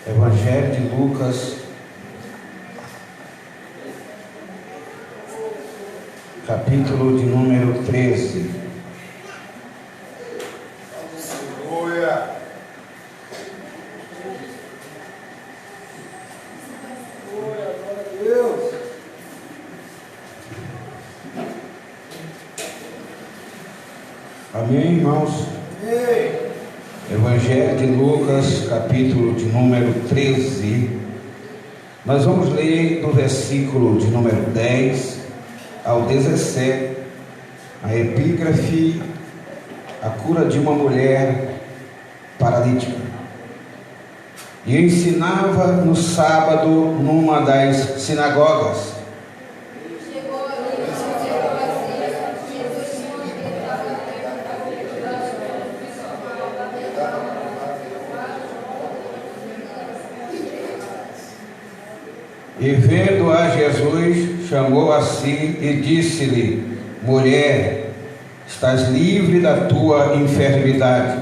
Evangelho de Lucas, capítulo de número 13. Aleluia. Glória a Deus. Amém, irmãos? Amém. Evangelho de Lucas, capítulo de número 13. Nós vamos ler do versículo de número 10 ao 17, a epígrafe, a cura de uma mulher paralítica. E ensinava no sábado numa das sinagogas. E vendo a Jesus, chamou a si e disse-lhe: mulher, estás livre da tua enfermidade.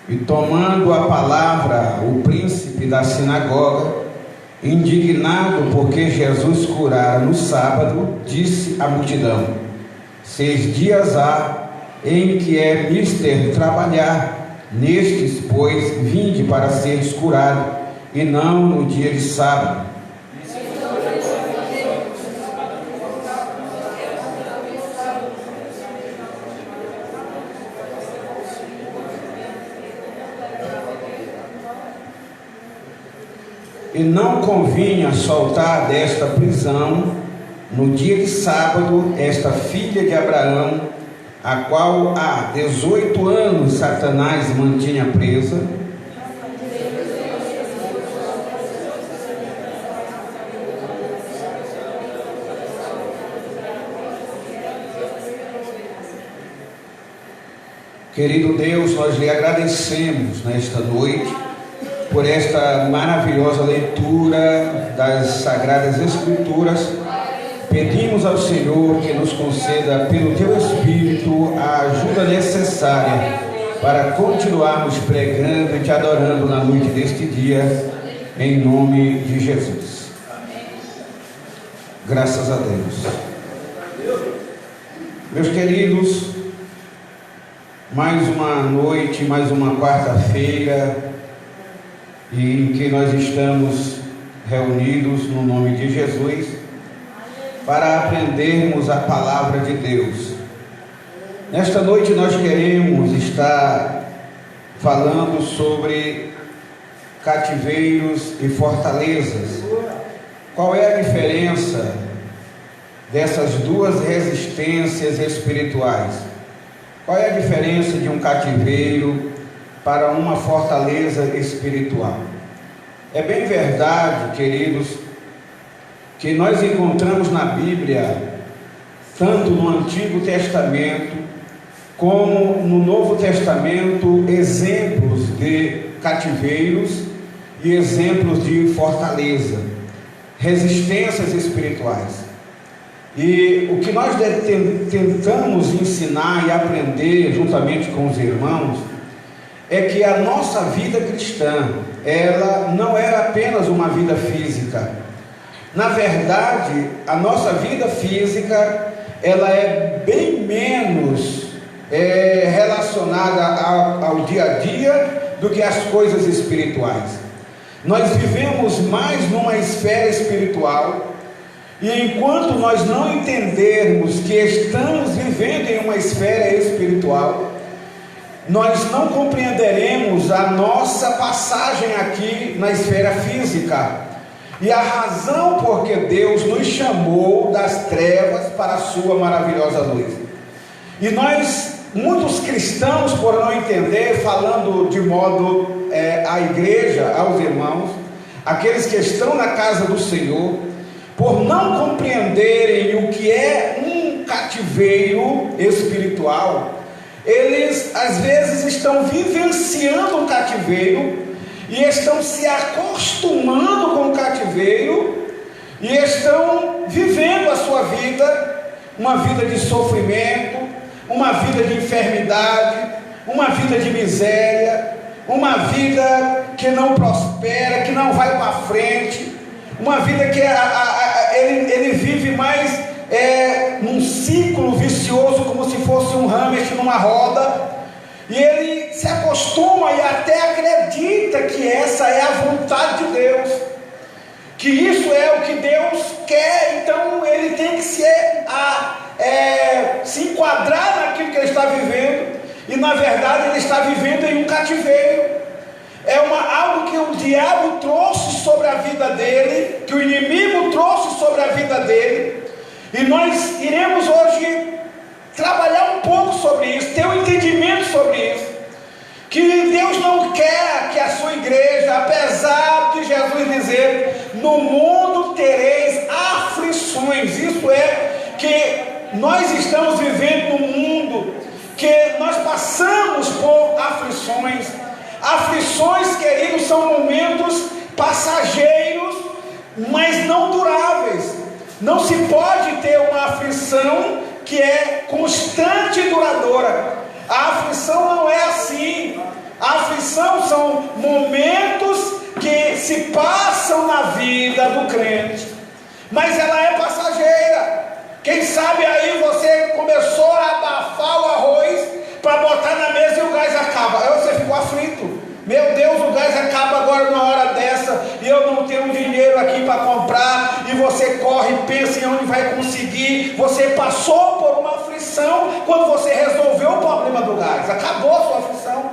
E tomando a palavra, o príncipe da sinagoga, indignado porque Jesus curara no sábado, disse à multidão: 6 dias há em que é mister trabalhar, nestes, pois, vinde para seres curado, e não no dia de sábado. E não convinha soltar desta prisão, no dia de sábado, esta filha de Abraão, a qual há 18 anos Satanás mantinha presa, Querido Deus, nós lhe agradecemos nesta noite por esta maravilhosa leitura das Sagradas Escrituras. Pedimos ao Senhor que nos conceda pelo Teu Espírito a ajuda necessária para continuarmos pregando e Te adorando na noite deste dia, em nome de Jesus. Graças a Deus. Meus queridos, mais uma noite, mais uma quarta-feira, em que nós estamos reunidos no nome de Jesus, para aprendermos a palavra de Deus. Nesta noite nós queremos estar falando sobre cativeiros e fortalezas. Qual é a diferença dessas duas resistências espirituais? Qual é a diferença de um cativeiro para uma fortaleza espiritual? É bem verdade, queridos, que nós encontramos na Bíblia, tanto no Antigo Testamento, como no Novo Testamento, exemplos de cativeiros e exemplos de fortaleza, resistências espirituais. E o que nós tentamos ensinar e aprender juntamente com os irmãos, é que a nossa vida cristã, ela não era apenas uma vida física. Na verdade, a nossa vida física, ela é bem menos relacionada ao dia a dia do que as coisas espirituais. Nós vivemos mais numa esfera espiritual, e enquanto nós não entendermos que estamos vivendo em uma esfera espiritual, nós não compreenderemos a nossa passagem aqui na esfera física. E a razão por que Deus nos chamou das trevas para a sua maravilhosa luz. E nós, muitos cristãos, por não entender, falando de modo à igreja, aos irmãos, aqueles que estão na casa do Senhor, por não compreenderem o que é um cativeiro espiritual, eles às vezes estão vivenciando um cativeiro, e estão se acostumando com o cativeiro, e estão vivendo a sua vida, uma vida de sofrimento, uma vida de enfermidade, uma vida de miséria, uma vida que não prospera, que não vai para frente, uma vida que ele vive mais num ciclo vicioso, como se fosse um hamster numa roda, e ele se acostuma e até acredita que essa é a vontade de Deus, que isso é o que Deus quer. Então ele tem que se enquadrar naquilo que ele está vivendo, e na verdade ele está vivendo em um cativeiro. Algo que o diabo trouxe sobre a vida dele, que o inimigo trouxe sobre a vida dele, e nós iremos hoje trabalhar um pouco sobre isso, ter um entendimento sobre isso, que Deus não quer que a sua igreja, apesar de Jesus dizer, no mundo tereis aflições, isso é, que nós estamos vivendo num mundo que nós passamos por aflições. Aflições, queridos, são momentos passageiros, mas não duráveis. Não se pode ter uma aflição que é constante e duradoura. A aflição não é assim. A aflição são momentos que se passam na vida do crente, mas ela é passageira. Quem sabe aí você começou a abafar o arroz para botar na mesa e o gás acaba. Aí você ficou aflito. Meu Deus, o gás acaba agora numa hora dessa, e eu não tenho dinheiro aqui para comprar, e você corre, pensa em onde vai conseguir. Você passou por uma aflição quando você resolveu o problema do gás. Acabou a sua aflição.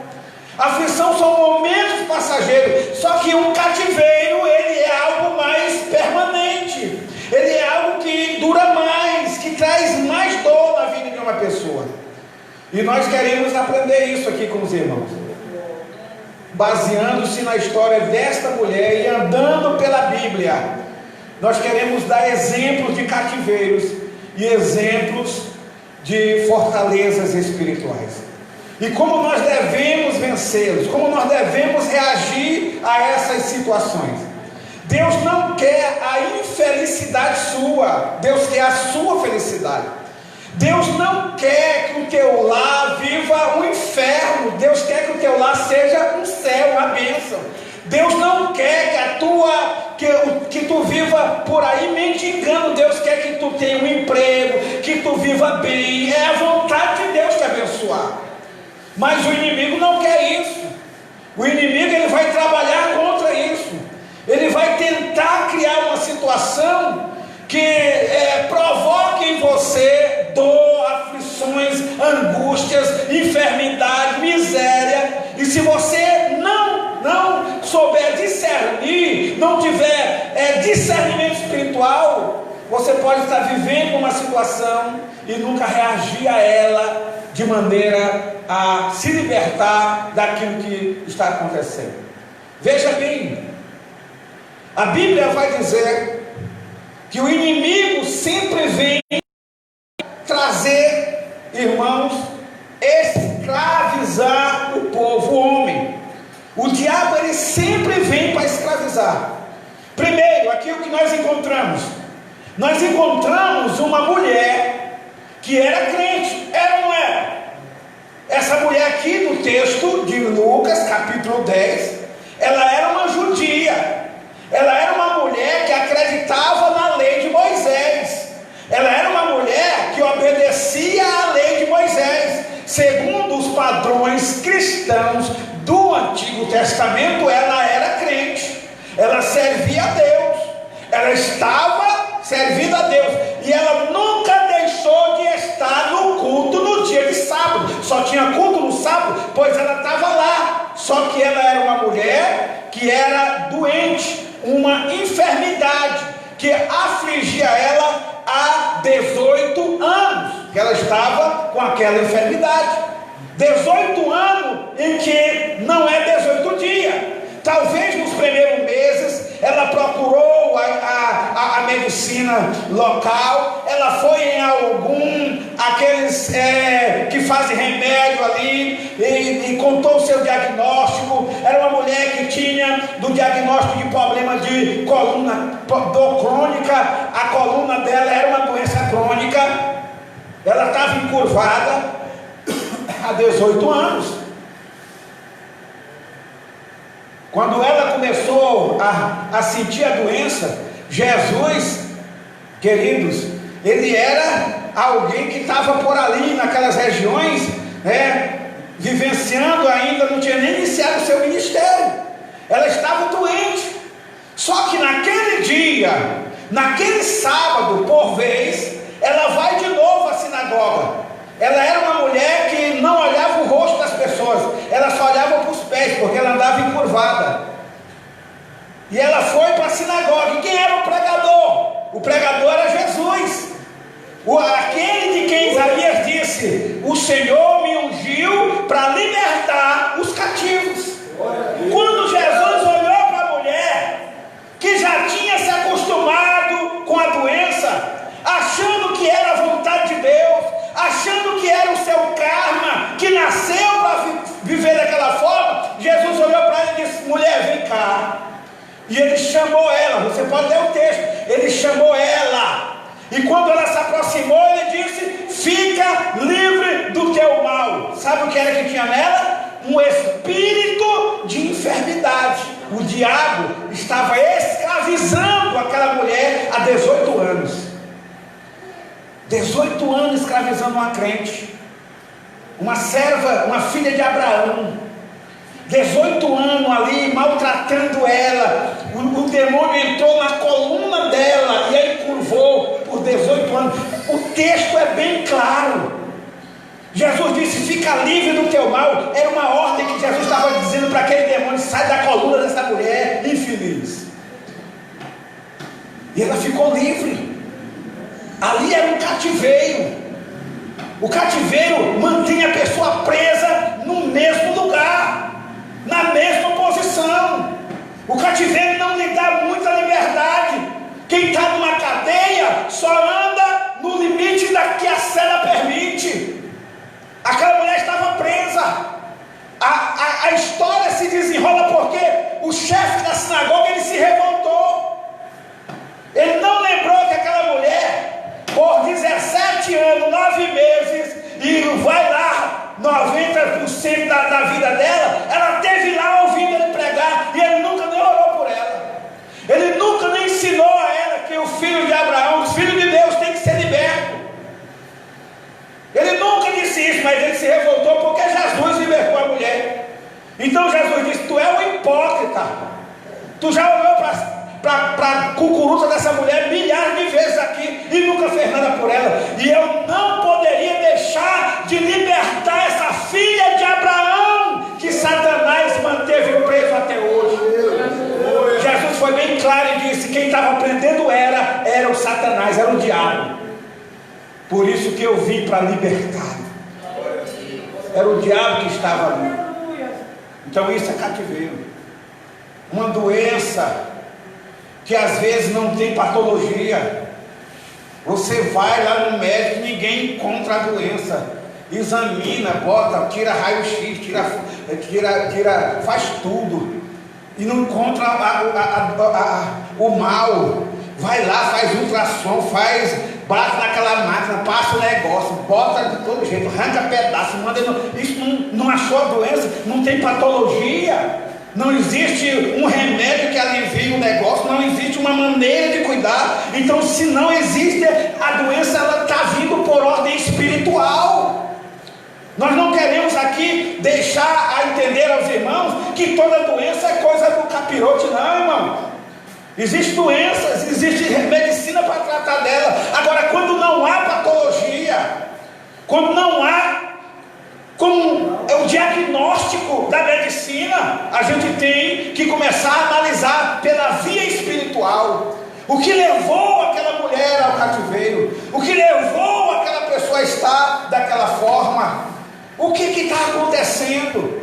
Aflição são momentos passageiros, só que um cativeiro, ele é algo mais permanente, ele é algo que dura mais, que traz mais dor na vida de uma pessoa. E nós queremos aprender isso aqui com os irmãos, baseando-se na história desta mulher e andando pela Bíblia. Nós queremos dar exemplos de cativeiros e exemplos de fortalezas espirituais, e como nós devemos vencê-los, como nós devemos reagir a essas situações. Deus não quer a infelicidade sua, Deus quer a sua felicidade. Deus não quer que o teu lar viva um inferno, Deus quer que o teu lar seja um céu, uma bênção. Deus não quer que tu viva por aí mendigando. Deus quer que tu tenha um emprego, que tu viva bem. É a vontade de Deus te abençoar. Mas o inimigo não quer isso. O inimigo, ele vai trabalhar contra isso. Ele vai tentar criar uma situação que provoque em você dor, aflições, angústias, enfermidade, miséria. E se você não souber discernir, não tiver discernimento espiritual, você pode estar vivendo uma situação e nunca reagir a ela de maneira a se libertar daquilo que está acontecendo. Veja bem, a Bíblia vai dizer que o inimigo sempre vem trazer, irmãos, escravizar o povo, o homem. O diabo, ele sempre vem para escravizar. Primeiro, aqui o que nós encontramos? Nós encontramos uma mulher que era crente, era ou não era? Essa mulher aqui no texto de Lucas, capítulo 10, ela era uma judia. Ela era uma mulher que acreditava na lei de Moisés. Ela era uma mulher que obedecia à lei de Moisés. Segundo os padrões cristãos do Antigo Testamento, ela era crente. Ela servia a Deus. Ela estava servindo a Deus. E ela nunca deixou de estar no culto no dia de sábado. Só tinha culto no sábado, pois ela estava lá. Só que ela era uma mulher que era doente, uma enfermidade que afligia ela há 18 anos, que ela estava com aquela enfermidade. 18 anos em que não é 18 dias. Talvez nos primeiros meses ela procurou a medicina local, ela foi em aqueles que fazem remédio ali, e contou o seu diagnóstico. Era uma mulher que tinha do diagnóstico de problema de coluna, dor crônica. A coluna dela era uma doença crônica, ela estava encurvada, há 18 anos. Quando ela começou a sentir a doença, Jesus, queridos, ele era alguém que estava por ali, naquelas regiões, vivenciando ainda, não tinha nem iniciado o seu ministério. Ela estava doente. Só que naquele dia, naquele sábado, por vez, ela vai de novo à sinagoga. Ela era uma mulher que não olhava o rosto das pessoas, ela só olhava para os pés, porque ela andava encurvada. E ela foi para a sinagoga. E quem era o pregador? O pregador era Jesus, aquele de quem Isaías disse: o Senhor me ungiu para libertar os cativos. Quando Jesus olhou para a mulher que já tinha se acostumado com a doença, achando que era a vontade de Deus, achando que era o seu karma, que nasceu para viver daquela forma, Jesus olhou para ela e disse: mulher, vem cá. E ele chamou ela, você pode ler o texto, ele chamou ela, e quando ela se aproximou, ele disse: fica livre do teu mal. Sabe o que era que tinha nela? Um espírito de enfermidade. O diabo estava escravizando aquela mulher há 18 anos. 18 anos escravizando uma crente, uma serva, uma filha de Abraão. 18 anos ali maltratando ela. O demônio entrou na coluna dela e a encurvou por 18 anos. O texto é bem claro. Jesus disse: fica livre do teu mal. Era uma ordem que Jesus estava dizendo para aquele demônio: sai da coluna dessa mulher infeliz. E ela ficou livre. Ali era um cativeiro. O cativeiro mantém a pessoa presa no mesmo lugar, na mesma posição. O cativeiro não lhe dá muita liberdade. Quem está numa cadeia só anda no limite da que a cela permite. Aquela mulher estava presa. A história se desenrola porque o chefe da sinagoga, ele se revoltou. Ele não lembrou que aquela mulher, por 17 anos, 9 meses, e vai lá 90% da vida dela, ela esteve lá ouvindo ele pregar, e ele nunca nem orou por ela. Ele nunca nem ensinou a ela que o filho de Abraão, o filho de Deus, tem que ser liberto. Ele nunca disse isso, mas ele se revoltou porque Jesus libertou a mulher. Então Jesus disse: tu é um hipócrita. Tu já olhou para a cucuruta dessa mulher milhares de vezes aqui e nunca fez nada por ela. E eu não poderia deixar de libertar essa filha de Abraão que Satanás manteve preso até hoje. Jesus foi bem claro e disse: quem estava prendendo era o Satanás, era o diabo. Por isso que eu vim para libertar. Era o diabo que estava ali. Então isso é cativeiro. Uma doença que às vezes não tem patologia. Você vai lá no médico, ninguém encontra a doença. Examina, bota, tira raio-x, tira, faz tudo. E não encontra o mal. Vai lá, faz ultrassom, bate naquela máquina, passa o negócio, bota de todo jeito, arranca pedaço, manda. Isso não achou a doença, não tem patologia. Não existe um remédio que alivie o negócio, não existe uma maneira de cuidar. Então, se não existe a doença, ela está vindo por ordem espiritual. Nós não queremos aqui deixar a entender aos irmãos que toda doença é coisa do capirote, não, irmão. Existem doenças, existe medicina para tratar dela. Agora, quando não há patologia, quando não há como é o diagnóstico da medicina, a gente tem que começar a analisar pela via espiritual. O que levou aquela mulher ao cativeiro? O que levou aquela pessoa a estar daquela forma? O que está acontecendo?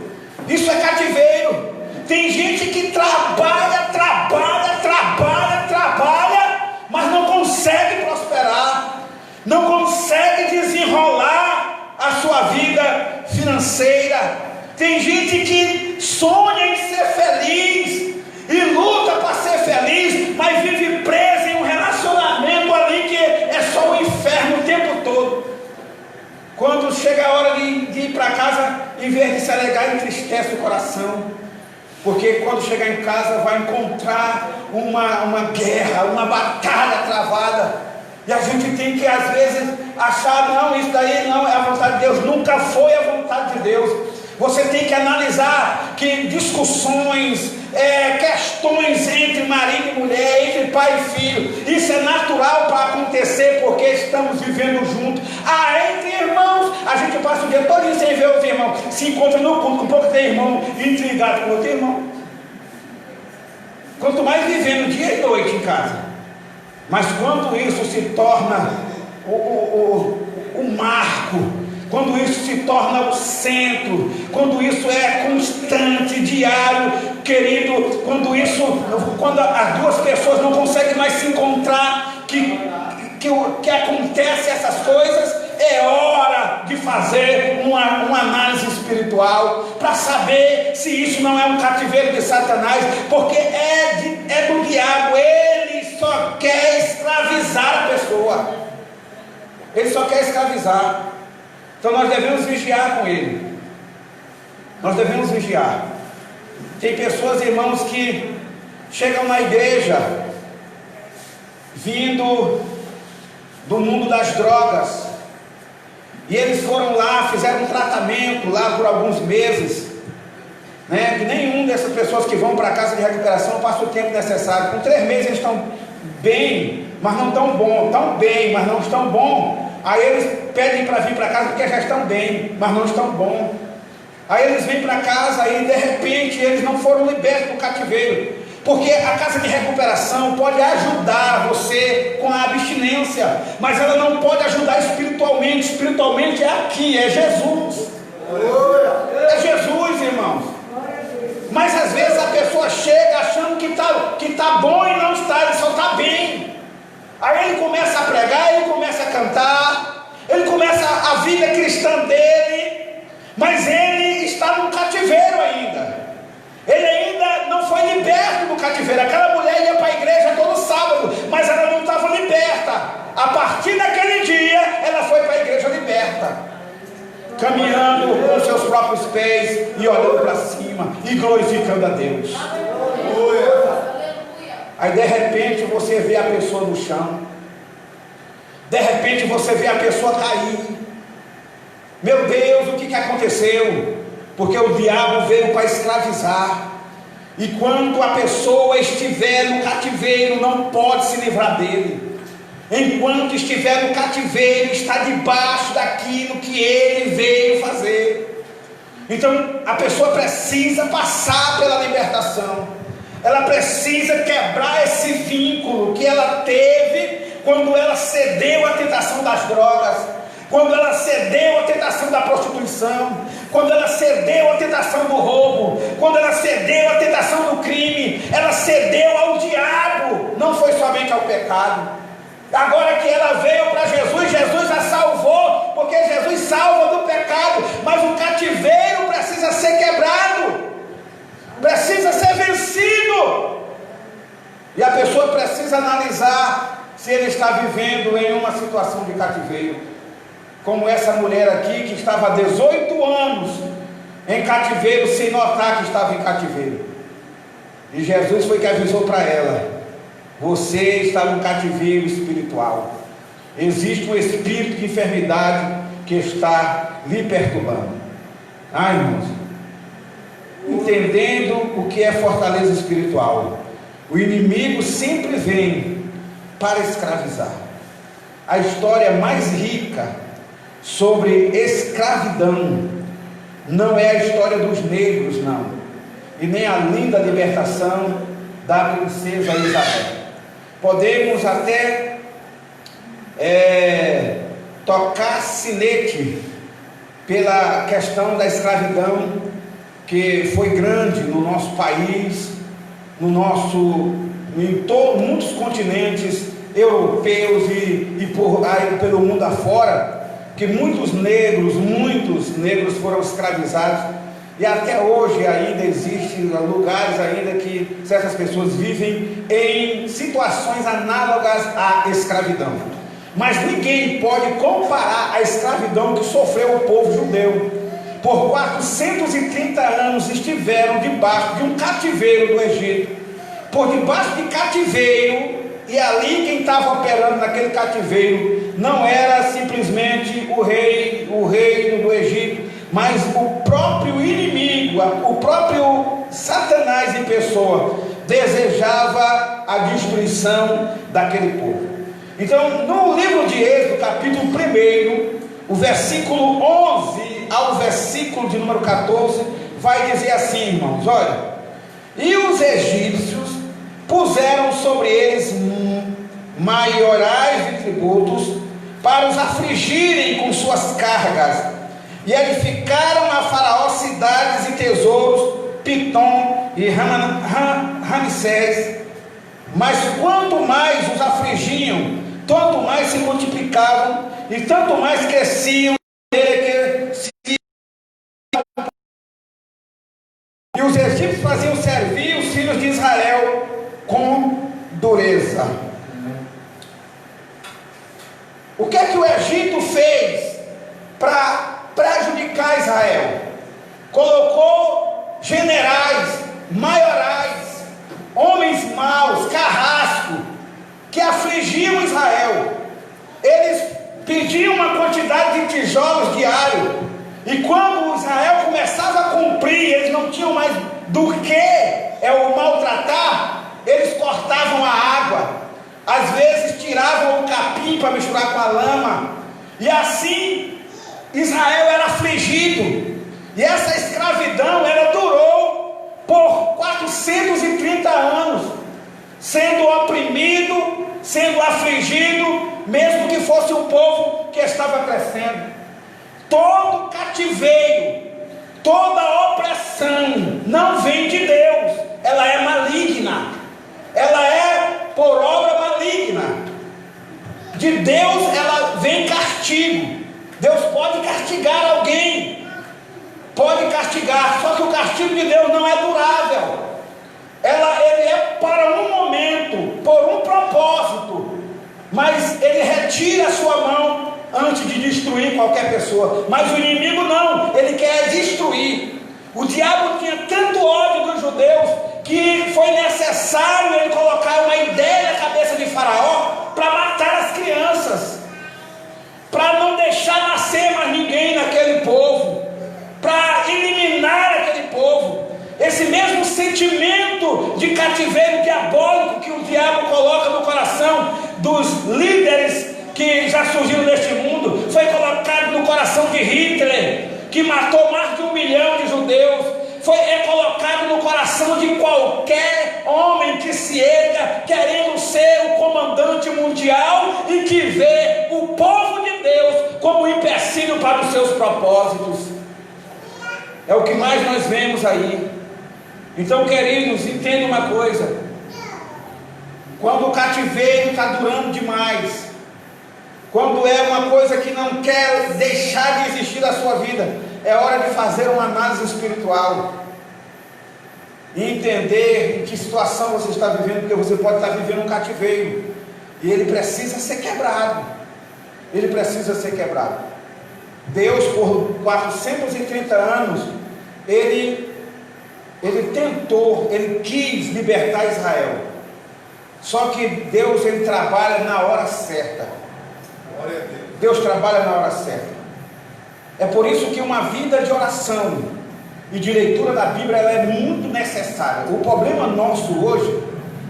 Isso é cativeiro. Tem gente que trabalha, mas não consegue prosperar, não consegue desenrolar a sua vida financeira. Tem gente que sonha em ser feliz e luta para ser feliz, mas vive preso em um relacionamento ali que é só o inferno o tempo todo. Quando chega a hora de ir para casa, em vez de se alegrar, entristece o coração. Porque quando chegar em casa vai encontrar uma guerra, uma batalha travada. E a gente tem que às vezes achar, não, isso daí não é a vontade de Deus. Nunca foi a vontade de Deus. Você tem que analisar que discussões, questões entre marido e mulher, entre pai e filho, isso é natural para acontecer porque estamos vivendo juntos. Entre irmãos, a gente passa o dia todo sem ver os irmãos, se encontra no culto, com pouco tem irmão intrigado com outro irmão. Quanto mais vivendo dia e noite em casa. Mas quando isso se torna o marco, quando isso se torna o centro, quando isso é constante, diário, querido, quando as duas pessoas não conseguem mais se encontrar, que acontece essas coisas, é hora de fazer uma análise espiritual, para saber se isso não é um cativeiro de Satanás, porque é do diabo. Ele só quer escravizar a pessoa, ele só quer escravizar. Então nós devemos vigiar com ele. Nós devemos vigiar. Tem pessoas, irmãos, que chegam na igreja vindo do mundo das drogas, e eles foram lá, fizeram um tratamento lá por alguns meses, né? Que nenhum dessas pessoas que vão para a casa de recuperação passa o tempo necessário. Com 3 meses eles estão bem, mas não tão bom, tão bem, mas não estão bom. Aí eles pedem para vir para casa porque já estão bem, mas não estão bom. Aí eles vêm para casa e de repente eles não foram libertos do cativeiro. Porque a casa de recuperação pode ajudar você com a abstinência, mas ela não pode ajudar espiritualmente. Espiritualmente é aqui, é Jesus. É Jesus, irmãos. Mas às vezes a pessoa chega achando que está bom e não está, ele só está bem. Aí ele começa a pregar, ele começa a cantar, ele começa a vida cristã dele, mas ele está no cativeiro ainda. Ele ainda não foi liberto do cativeiro. Aquela mulher ia para a igreja todo sábado, mas ela não estava liberta. A partir daquele dia, ela foi para a igreja liberta, caminhando com seus próprios pés e olhando para cima e glorificando a Deus. Aí de repente você vê a pessoa no chão, de repente você vê a pessoa cair. Meu Deus, o que aconteceu? Porque o diabo veio para escravizar. E quando a pessoa estiver no cativeiro, não pode se livrar dele. Enquanto estiver no cativeiro, está debaixo daquilo que ele veio fazer. Então a pessoa precisa passar pela libertação. Ela precisa quebrar esse vínculo que ela teve quando ela cedeu à tentação das drogas, quando ela cedeu à tentação da prostituição, quando ela cedeu à tentação do roubo, quando ela cedeu à tentação do crime. Ela cedeu ao diabo, não foi somente ao pecado. Agora que ela veio para Jesus, Jesus a salvou, porque Jesus salva do pecado, mas o cativeiro precisa ser quebrado, precisa ser vencido, e a pessoa precisa analisar se ele está vivendo em uma situação de cativeiro, como essa mulher aqui que estava há 18 anos em cativeiro, sem notar que estava em cativeiro, e Jesus foi que avisou para ela: você está no cativeiro espiritual, existe um espírito de enfermidade que está lhe perturbando. Ai, irmãos, entendendo o que é fortaleza espiritual, o inimigo sempre vem para escravizar. A história mais rica sobre escravidão não é a história dos negros, não, e nem a linda libertação da princesa Isabel. Podemos até tocar sinete pela questão da escravidão, que foi grande no nosso país, em muitos continentes europeus e por aí pelo mundo afora, que muitos negros foram escravizados, e até hoje ainda existem lugares ainda que certas pessoas vivem em situações análogas à escravidão. mas ninguém pode comparar a escravidão que sofreu o povo judeu. Por 430 anos estiveram debaixo de um cativeiro do Egito, por debaixo de cativeiro, e ali quem estava operando naquele cativeiro não era simplesmente o reino do Egito, mas o próprio inimigo, o próprio Satanás em pessoa, desejava a destruição daquele povo. Então, no livro de Êxodo, capítulo 1, o versículo 11 ao versículo de número 14, vai dizer assim, irmãos, olha: e os egípcios puseram sobre eles maiorais de tributos para os afligirem com suas cargas, e edificaram a Faraó cidades e tesouros, Pitom e Ramsés. Mas quanto mais os afligiam, tanto mais se multiplicavam e tanto mais cresciam, e os egípcios faziam servir os filhos de Israel com dureza. O que é que o Egito fez para prejudicar Israel? Colocou generais, maiorais, homens maus, carrasco, que afligiam Israel. Eles pediam uma quantidade de tijolos diário, e quando Israel começava a cumprir, eles não tinham mais do que o maltratar, eles cortavam a água, às vezes tiravam o capim para misturar com a lama, e assim Israel era afligido. E essa escravidão, ela durou por 430 anos, sendo oprimido, sendo afligido, mesmo que fosse um povo que estava crescendo. Todo cativeiro, toda opressão não vem de Deus, ela é maligna, ela é por obra maligna. De Deus ela vem castigo. Deus pode castigar alguém, pode castigar, só que o castigo de Deus não é durável. Ele é para um momento, por um propósito, mas ele retira a sua mão antes de destruir qualquer pessoa. Mas o inimigo não, ele quer destruir. O diabo tinha tanto ódio dos judeus que foi necessário ele colocar uma ideia na cabeça de Faraó para matar as crianças, para não deixar nascer mais ninguém naquele povo, para eliminar aquele povo. Esse mesmo sentimento de cativeiro diabólico que o diabo coloca no coração dos líderes que já surgiram neste mundo, foi colocado no coração de Hitler, que matou mais de 1 milhão de judeus. É colocado no coração de qualquer homem que se erga querendo ser o comandante mundial e que vê o povo de Deus como empecilho para os seus propósitos. É o que mais nós vemos aí. Então, queridos, entendam uma coisa: quando o cativeiro está durando demais, quando é uma coisa que não quer deixar de existir na sua vida, é hora de fazer uma análise espiritual e entender em que situação você está vivendo, porque você pode estar vivendo um cativeiro e ele precisa ser quebrado. Ele precisa ser quebrado. Deus, por 430 anos, ele tentou, ele quis libertar Israel. Só que Deus, ele trabalha na hora certa. Deus trabalha na hora certa. É por isso que uma vida de oração e de leitura da Bíblia, ela é muito necessária. O problema nosso hoje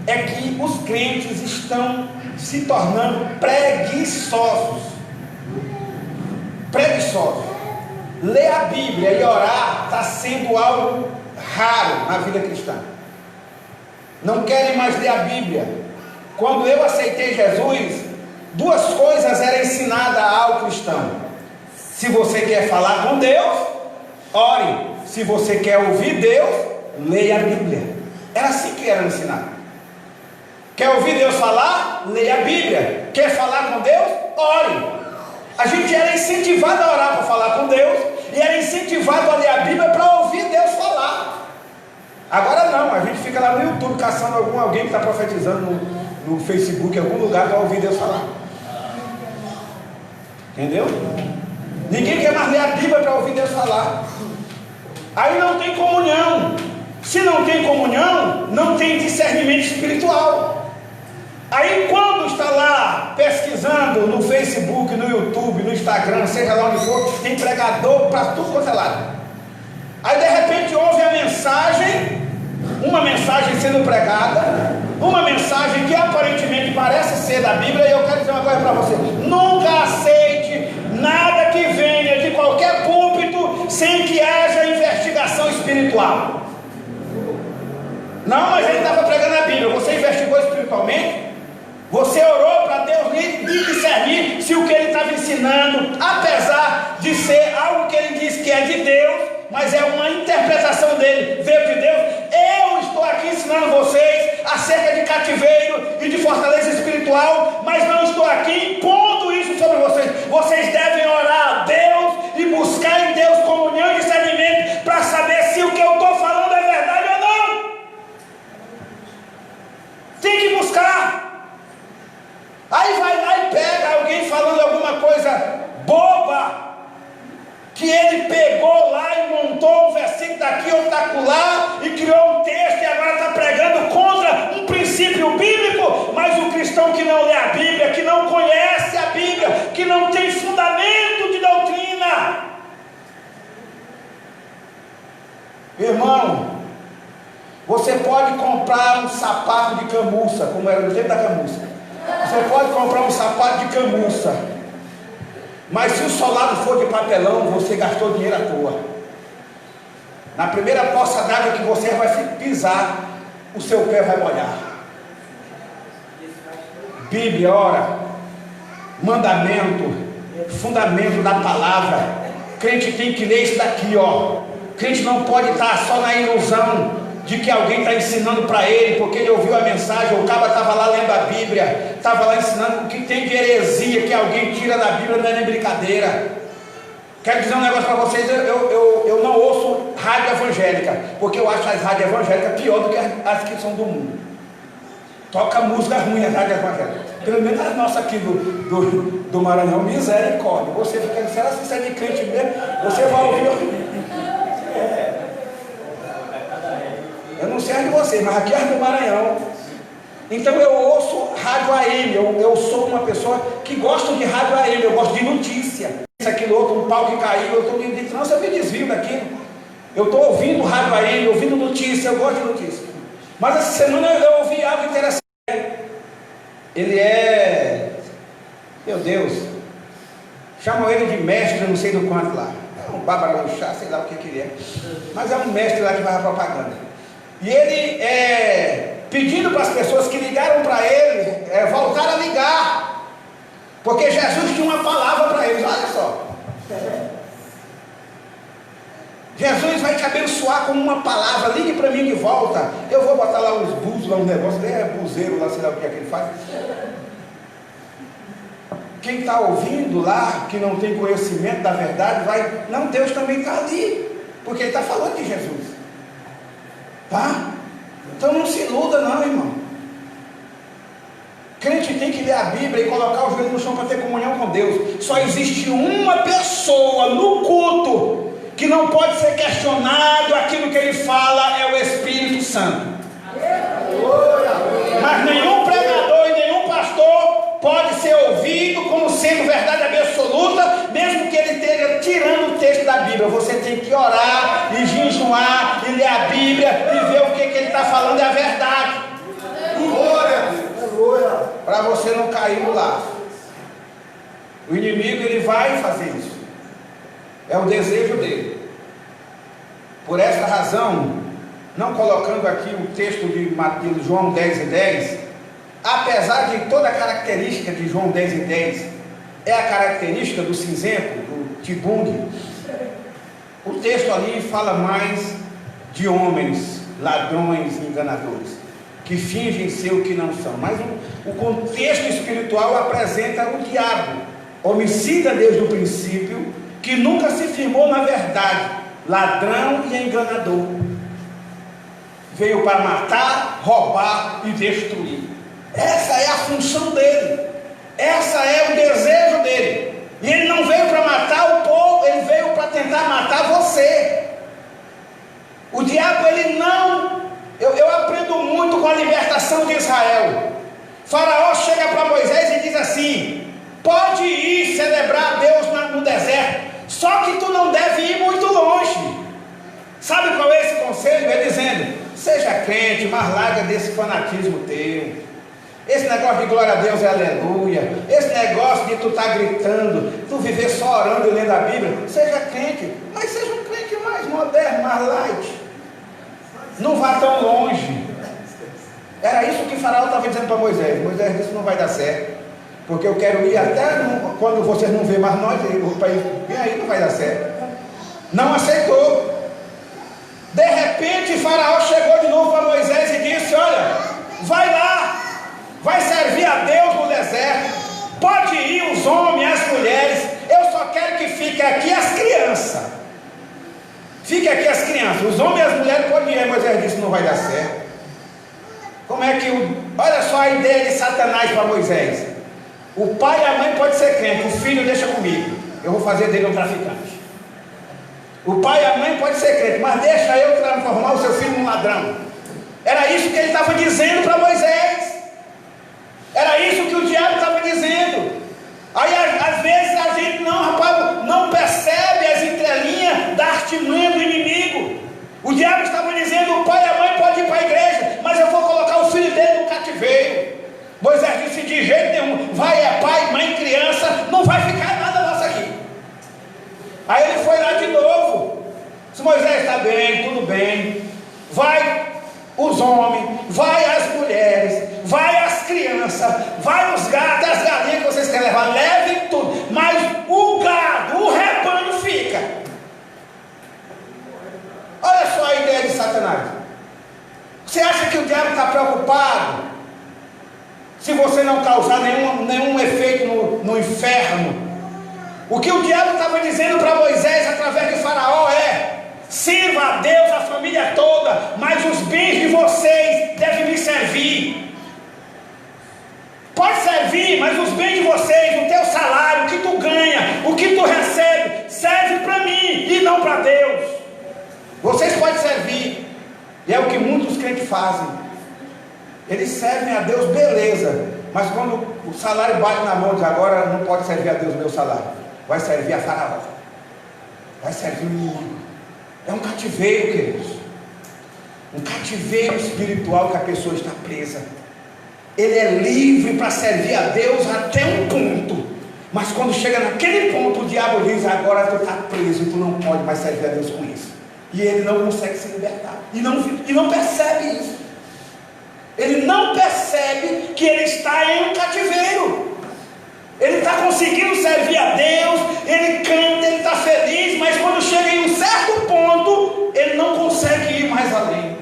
é que os crentes estão se tornando preguiçosos. Ler a Bíblia e orar está sendo algo raro na vida cristã. Não querem mais ler a Bíblia. Quando eu aceitei Jesus, 2 coisas eram ensinadas ao cristão: se você quer falar com Deus, ore. Se você quer ouvir Deus, leia a Bíblia. Era assim que era ensinado. Quer ouvir Deus falar? Leia a Bíblia. Quer falar com Deus? Ore. A gente era incentivado a orar para falar com Deus, e era incentivado a ler a Bíblia para ouvir Deus falar. Agora não, a gente fica lá no YouTube caçando alguém que está profetizando no Facebook, em algum lugar, para ouvir Deus falar. Entendeu? Ninguém quer mais ler a Bíblia para ouvir Deus falar. Aí não tem comunhão. Se não tem comunhão, não tem discernimento espiritual. Aí quando está lá pesquisando no Facebook, no YouTube, no Instagram, seja lá onde for, tem pregador para tudo quanto é lado. Aí de repente ouve a mensagem, uma mensagem sendo pregada, uma mensagem que aparentemente parece ser da Bíblia, e eu quero dizer uma coisa para você: nunca aceite nada que venha de qualquer púlpito sem que haja investigação espiritual. Não, mas ele estava pregando a Bíblia. Você investigou espiritualmente? Você orou para Deus lhe discernir se o que ele estava ensinando, apesar de ser algo que ele diz que é de Deus, mas é uma interpretação dele, veio de Deus. Eu estou aqui ensinando vocês acerca de cativeiro e de fortaleza espiritual, mas não estou aqui impondo isso sobre vocês. Vocês devem orar a Deus e buscar em Deus comunhão e discernimento para saber se o que eu estou falando é verdade ou não. Tem que buscar. Aí vai lá e pega alguém falando alguma coisa boba, que ele pegou lá e montou um versículo daqui, outro acolá, e criou um texto, e agora está pregando contra um princípio bíblico. Mas o cristão que não lê a Bíblia, que não conhece a Bíblia, que não tem fundamento de doutrina, irmão, você pode comprar um sapato de camurça, como era no tempo da camurça. Você pode comprar um sapato de camurça, mas se o solado for de papelão, você gastou dinheiro à toa. Na primeira poça d'água que você vai pisar, o seu pé vai molhar. Bíblia, ora, mandamento, fundamento da palavra. Crente tem que ler isso daqui, ó. Crente não pode estar só na ilusão de que alguém está ensinando para ele, porque ele ouviu a mensagem, o cara estava lá lendo a Bíblia, estava lá ensinando o que tem de heresia que alguém tira da Bíblia, não é nem brincadeira. Quero dizer um negócio para vocês: eu não ouço rádio evangélica, porque eu acho as rádios evangélicas pior do que as que são do mundo. Toca música ruim as rádios evangélicas, pelo menos as nossas aqui do Maranhão, misericórdia. Você fica, será que você é de crente mesmo? Você vai ouvir. Eu não sei as de vocês, mas aqui é as do Maranhão. Então eu ouço rádio AM, eu sou uma pessoa que gosta de rádio AM, eu gosto de notícia. Isso, aquilo, outro, um pau que caiu, eu estou dizendo, não, eu me desvio daquilo. Eu estou ouvindo rádio AM, ouvindo notícia, eu gosto de notícia. Mas essa semana eu ouvi algo interessante. Ele é, meu Deus, chamam ele de mestre, não sei do quanto lá. É um babalanchá, sei lá o que ele é. Mas é um mestre lá que faz propaganda. E ele pedindo para as pessoas que ligaram para ele, voltar a ligar, porque Jesus tinha uma palavra para eles. Olha só, Jesus vai te abençoar com uma palavra. Ligue para mim de volta, eu vou botar lá uns buzos, lá um negócio, buzeiro lá, sei lá o que é que ele faz. Quem está ouvindo lá, que não tem conhecimento da verdade, vai, não, Deus também está ali, porque ele está falando de Jesus. Tá? Então não se iluda não, irmão. Crente tem que ler a Bíblia e colocar o joelho no chão para ter comunhão com Deus. Só existe uma pessoa no culto que não pode ser questionado, aquilo que ele fala é o Espírito Santo. Mas nenhum pregador e nenhum pastor pode ser ouvido como sendo verdade absoluta, mesmo que ele esteja tirando o texto da Bíblia. Você tem que orar e jejuar e ler a Bíblia e ver o que ele está falando é a verdade. Para você não cair no laço. O inimigo, ele vai fazer isso. É o desejo dele. Por essa razão, não colocando aqui o texto de João 10:10, apesar de toda a característica de João 10:10 é a característica do cinzento, do tibung, o texto ali fala mais de homens, ladrões, enganadores, que fingem ser o que não são. Mas o contexto espiritual apresenta o diabo, homicida desde o princípio, que nunca se firmou na verdade, ladrão e enganador. Veio para matar, roubar e destruir. Essa é a função dele, essa é o desejo dele. E ele não veio para matar o povo, ele veio para tentar matar você. O diabo, ele não... Eu aprendo muito com a libertação de Israel. Faraó chega para Moisés e diz assim: pode ir celebrar a Deus no deserto, só que tu não deve ir muito longe. Sabe qual é esse conselho? É dizendo: seja crente, mas larga desse fanatismo teu. Esse negócio de glória a Deus é aleluia. Esse negócio de tu estar gritando, tu viver só orando e lendo a Bíblia. Seja crente, mas seja um crente mais moderno, mais light. Não vá tão longe. Era isso que Faraó estava dizendo para Moisés. Moisés disse: não vai dar certo, porque eu quero ir até quando vocês não vêem mais nós, o país vem aí, não vai dar certo. Não aceitou. De repente Faraó chegou de novo para Moisés e disse: olha, vai lá, vai servir a Deus no deserto, pode ir os homens, as mulheres, eu só quero que fique aqui as crianças. Fique aqui as crianças, os homens e as mulheres podem ir. Moisés disse: não vai dar certo. Como é que olha só a ideia de Satanás para Moisés: o pai e a mãe pode ser crente, o filho deixa comigo, eu vou fazer dele um traficante. O pai e a mãe pode ser crente, mas deixa eu transformar o seu filho num ladrão. Era isso que ele estava dizendo para Moisés. Era isso que o diabo estava dizendo. Aí às vezes a gente não percebe as entrelinhas da artimanha do inimigo. O diabo estava dizendo: o pai e a mãe podem ir para a igreja, mas eu vou colocar o filho dele no cativeiro. Moisés disse: de jeito nenhum, vai é pai, mãe, criança, não vai ficar nada nosso aqui. Aí ele foi lá de novo. Se Moisés está bem, tudo bem, vai os homens, vai as mulheres, vai as crianças, vai os gatos, as galinhas que vocês querem levar, levem tudo, mas o gado, o rebanho fica. Olha só a ideia de Satanás. Você acha que o diabo está preocupado se você não causar nenhum efeito no inferno? O que o diabo estava dizendo para Moisés através de Faraó é: sirva a Deus a família toda, mas os bens de vocês devem me servir. Pode servir, mas os bens de vocês, o teu salário, o que tu ganha, o que tu recebe, serve para mim e não para Deus. Vocês podem servir, e é o que muitos crentes fazem. Eles servem a Deus, beleza, mas quando o salário bate na mão, diz: agora não pode servir a Deus o meu salário, vai servir a Faraó, vai servir o inimigo. É um cativeiro, queridos, um cativeiro espiritual que a pessoa está presa. Ele é livre para servir a Deus até um ponto, mas quando chega naquele ponto, o diabo diz: agora tu está preso e tu não pode mais servir a Deus com isso. E ele não consegue se libertar, e não percebe isso. Ele não percebe que ele está em um cativeiro. Ele está conseguindo servir a Deus, ele canta, ele está feliz, mas quando chega em um certo ponto, ele não consegue ir mais além.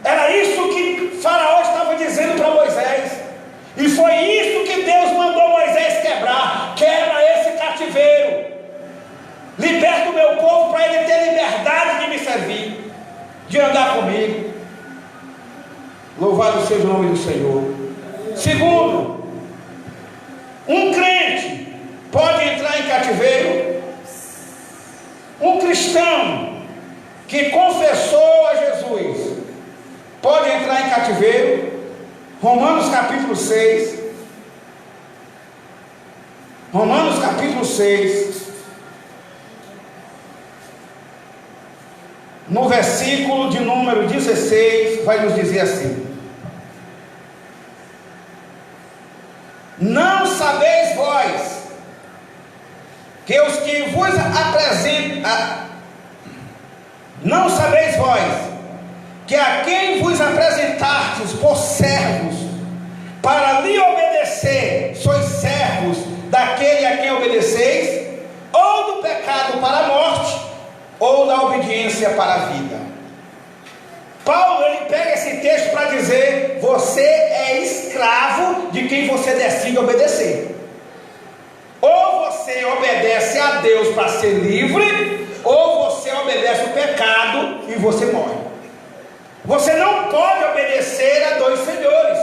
Era isso que Faraó estava dizendo para Moisés, e foi isso que Deus mandou Moisés quebrar. Quebra esse cativeiro, liberta o meu povo para ele ter liberdade de me servir, de andar comigo. Louvado seja o nome do Senhor. Segundo, um crente pode entrar em cativeiro. Um cristão que confessou a Jesus pode entrar em cativeiro. Romanos capítulo 6. Romanos capítulo 6, no versículo de número 16, vai nos dizer assim: não sabeis vós que os que vos apresentam, não sabeis vós que a quem vos apresentastes por servos para lhe obedecer, sois servos daquele a quem obedeceis, ou do pecado para a morte, ou da obediência para a vida. Paulo, ele pega esse texto para dizer: você é escravo de quem você decide obedecer. Ou você obedece a Deus para ser livre, ou você obedece o pecado e você morre. Você não pode obedecer a dois senhores.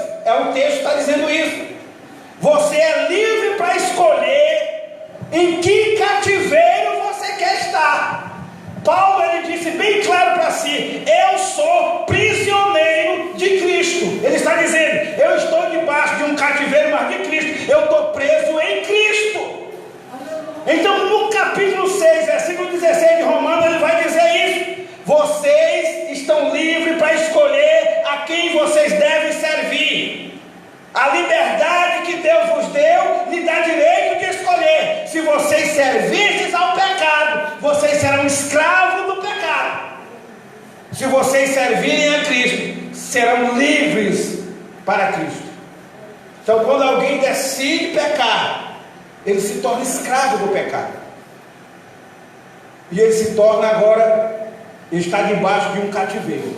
O texto está dizendo isso. Você é livre para escolher Em que cativeiro você quer estar? Paulo, ele disse bem claro para si: eu sou prisioneiro de Cristo. Ele está dizendo: eu estou debaixo de um cativeiro, mas de Cristo. Eu estou preso em Cristo. Então, no capítulo 6, versículo 16 de Romanos, ele vai dizer isso: vocês estão livres para escolher a quem vocês devem servir. A liberdade que Deus vos deu lhe dá direito de escolher. Se vocês servirem ao pecado, vocês serão escravos do pecado. Se vocês servirem a Cristo, serão livres para Cristo. Então, quando alguém decide pecar, ele se torna escravo do pecado. E ele se torna agora, está debaixo de um cativeiro.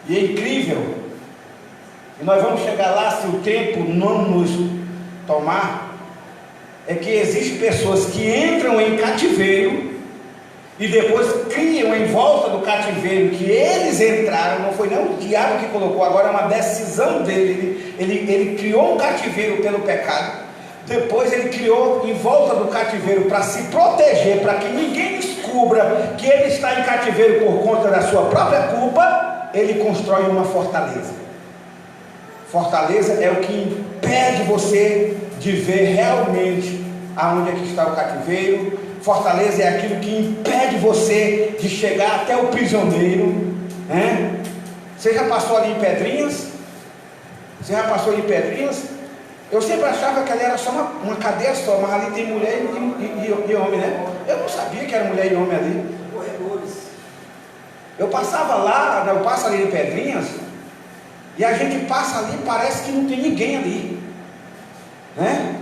E é incrível. E nós vamos chegar lá, se o tempo não nos tomar, é que existem pessoas que entram em cativeiro e depois criam em volta do cativeiro que eles entraram. Não foi não o diabo que colocou, agora é uma decisão dele. Ele criou um cativeiro pelo pecado, depois ele criou em volta do cativeiro para se proteger, para que ninguém descubra que ele está em cativeiro por conta da sua própria culpa. Ele constrói uma fortaleza. Fortaleza é o que impede você de ver realmente aonde é que está o cativeiro. Fortaleza é aquilo que impede você de chegar até o prisioneiro, né? Você já passou ali em Pedrinhas? Você já passou ali em Pedrinhas? Eu sempre achava que ali era só uma cadeia só, mas ali tem mulher e homem, né? Eu não sabia que era mulher e homem ali. Corredores. Eu passava lá, eu passo ali em Pedrinhas, e a gente passa ali e parece que não tem ninguém ali, né?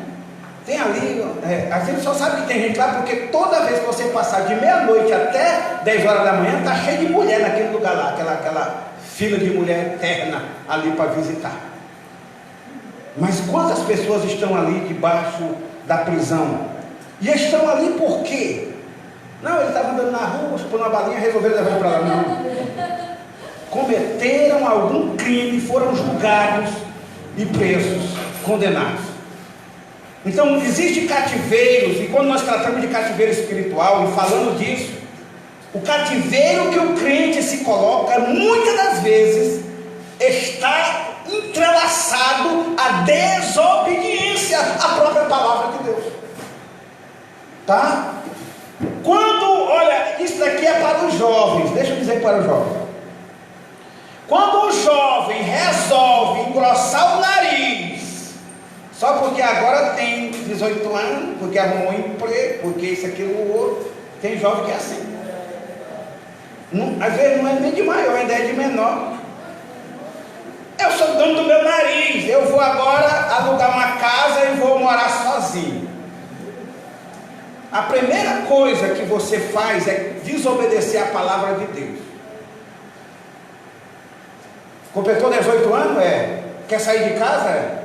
Tem ali, a gente só sabe que tem gente lá porque toda vez que você passar de meia-noite até 10 horas da manhã, está cheio de mulher naquele lugar lá, aquela fila de mulher eterna ali para visitar. Mas quantas pessoas estão ali debaixo da prisão? E estão ali por quê? Não, ele estava andando na rua, por uma balinha, resolveram levar ele para lá. Não. Cometeram algum crime, foram julgados e presos, condenados. Então existem cativeiros, e quando nós tratamos de cativeiro espiritual e falando disso, o cativeiro que o crente se coloca, muitas das vezes, está entrelaçado à desobediência à própria palavra de Deus. Tá? Quando, olha, isso daqui é para os jovens, deixa eu dizer para os jovens. Quando o jovem resolve engrossar o nariz, só porque agora tem 18 anos, porque arrumou um emprego, porque isso, aquilo, o outro, tem jovem que é assim. Não, às vezes não é nem de maior, ainda é de menor. Eu sou dono do meu nariz, eu vou agora alugar uma casa e vou morar sozinho. A primeira coisa que você faz é desobedecer a palavra de Deus. Completou 18 anos? Quer sair de casa?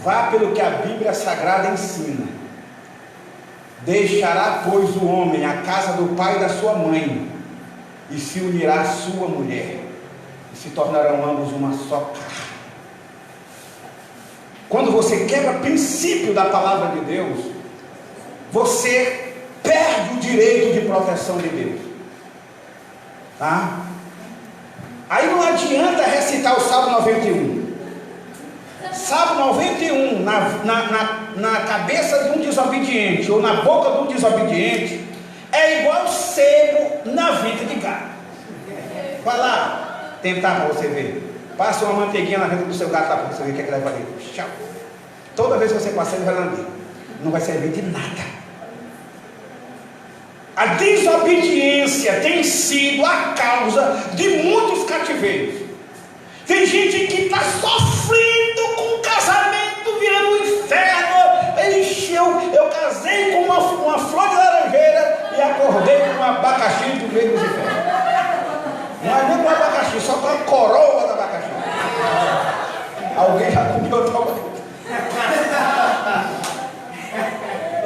Vá pelo que a Bíblia Sagrada ensina. Deixará, pois, o homem a casa do pai e da sua mãe, e se unirá à sua mulher, e se tornarão ambos uma só carne. Quando você quebra o princípio da palavra de Deus, você perde o direito de proteção de Deus. Tá? Aí não adianta recitar o Salmo 91. Salmo 91, na cabeça de um desobediente, ou na boca de um desobediente, é igual sebo na vida de gato. Vai lá tentar para você ver. Passa uma manteiguinha na vida do seu gato lá para você ver o que é que ele vai fazer. Tchau. Toda vez que você passar, ele vai lamber. Não vai servir de nada. A desobediência tem sido a causa de muitos cativeiros. Tem gente que está sofrendo com o casamento, virando um inferno. Eu casei com uma flor de laranjeira e acordei com um abacaxi do meio dos infernos. Não é nem com abacaxi, só com a coroa do abacaxi. Alguém já comeu tal coisa?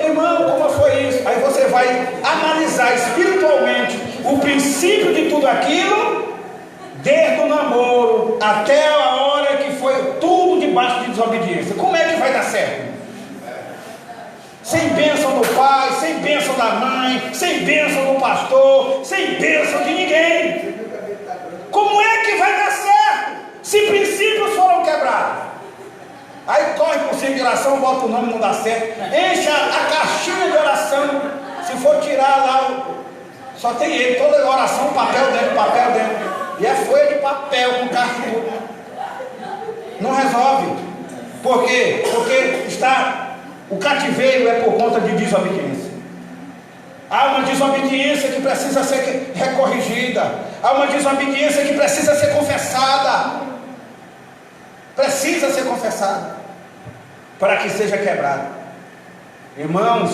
Irmão, como foi isso? Aí você vai analisar espiritualmente o princípio de tudo aquilo, desde o namoro até a hora que foi tudo debaixo de desobediência. Como é que vai dar certo? sem bênção do pai, sem bênção da mãe, sem bênção do pastor, sem bênção de ninguém. Como é que vai dar certo se princípios foram quebrados? Aí corre por cima de oração, bota o nome, não dá certo, enche a caixinha de oração. Se for tirar lá, só tem ele, toda oração, papel dentro, e é folha de papel com cartão. Não resolve. Por quê? Porque o cativeiro é por conta de desobediência. Há uma desobediência que precisa ser recorrigida. Há uma desobediência que precisa ser confessada. Precisa ser confessada para que seja quebrado. Irmãos,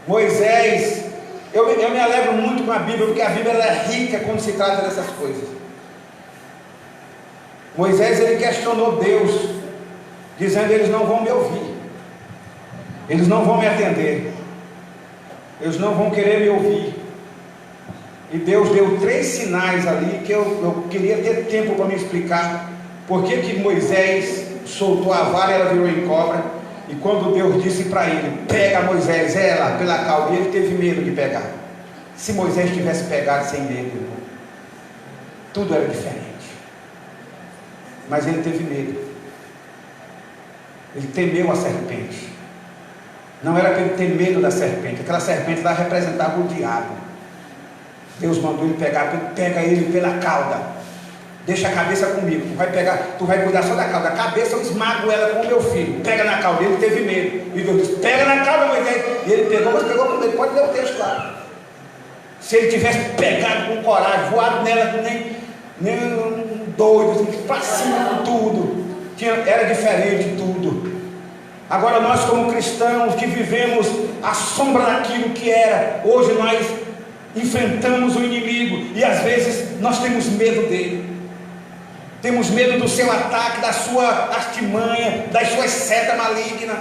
Moisés, eu me alegro muito com a Bíblia, porque a Bíblia ela é rica quando se trata dessas coisas. Moisés, ele questionou Deus, dizendo: eles não vão me ouvir, eles não vão me atender, eles não vão querer me ouvir. E Deus deu 3 sinais ali que eu queria ter tempo para me explicar. Por que Moisés soltou a vara e ela virou em cobra? E quando Deus disse para ele: pega Moisés, ela pela cauda, ele teve medo de pegar. Se Moisés tivesse pegado sem medo, irmão, tudo era diferente. Mas ele teve medo. Ele temeu a serpente. Não era para ele ter medo da serpente. Aquela serpente lá representava o diabo. Deus mandou ele pegar. Pega ele pela cauda. Deixa a cabeça comigo. Tu vai cuidar só da cauda. A cabeça eu esmago ela com o meu filho. Pega na cauda. Ele teve medo. E Deus disse: pega na cauda, Moisés. E ele pegou, mas pegou com medo. Pode ler o texto lá. Se ele tivesse pegado com coragem, voado nela, nem um doido, assim, para cima com tudo, era diferente tudo. Agora nós, como cristãos que vivemos à sombra daquilo que era, hoje nós enfrentamos o inimigo e às vezes nós temos medo dele. Temos medo do seu ataque, da sua artimanha, das suas setas malignas.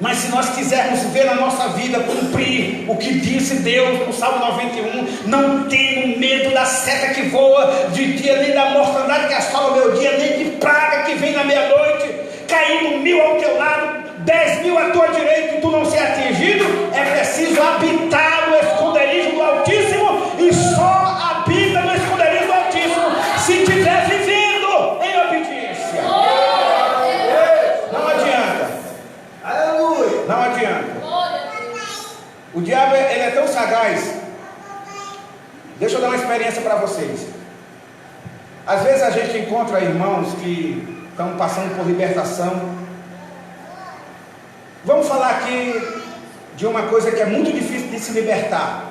Mas se nós quisermos ver na nossa vida cumprir o que disse Deus no Salmo 91, não tenho medo da seta que voa de dia, nem da mortandade que assola o meu dia, nem de praga que vem na meia-noite, caindo 1000 ao teu lado, 10.000 à tua direita e tu não ser atingido. É preciso habitar no esconderijo do Altíssimo, e só habita no esconderijo do Altíssimo se estiver vivendo em obediência. Não adianta. Aleluia. Não adianta. O diabo ele é tão sagaz. Deixa eu dar uma experiência para vocês. Às vezes a gente encontra irmãos que estão passando por libertação. Vamos falar aqui de uma coisa que é muito difícil de se libertar: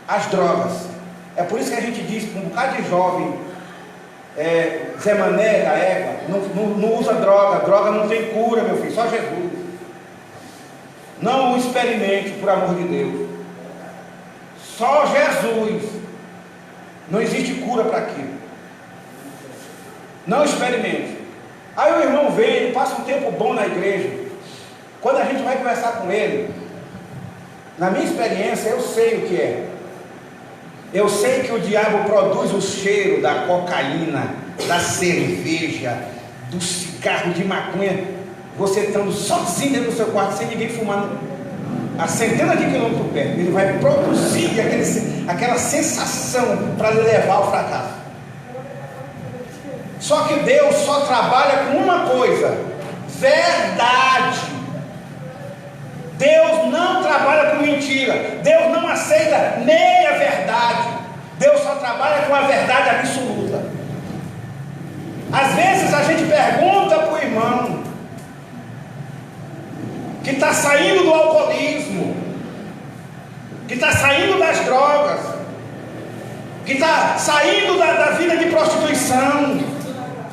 as drogas. É por isso que a gente diz para um bocado de jovem, Zé Mané da égua, não usa droga. Droga não tem cura, meu filho, só Jesus. Não o experimente, por amor de Deus. Só Jesus. Não existe cura para aquilo. Não experimente. Aí o irmão vem, passa um tempo bom na igreja. Quando a gente vai conversar com ele, na minha experiência, eu sei o que é. Eu sei que o diabo produz o cheiro da cocaína, da cerveja, do cigarro de maconha, você estando sozinho dentro do seu quarto, sem ninguém fumando a centenas de quilômetros perto. Ele vai produzir aquela sensação para lhe levar ao fracasso. Só que Deus só trabalha com uma coisa: verdade. Deus não trabalha com mentira. Deus não aceita meia verdade. Deus só trabalha com a verdade absoluta. Às vezes a gente pergunta para o irmão que está saindo do alcoolismo, que está saindo das drogas, que está saindo da vida de prostituição,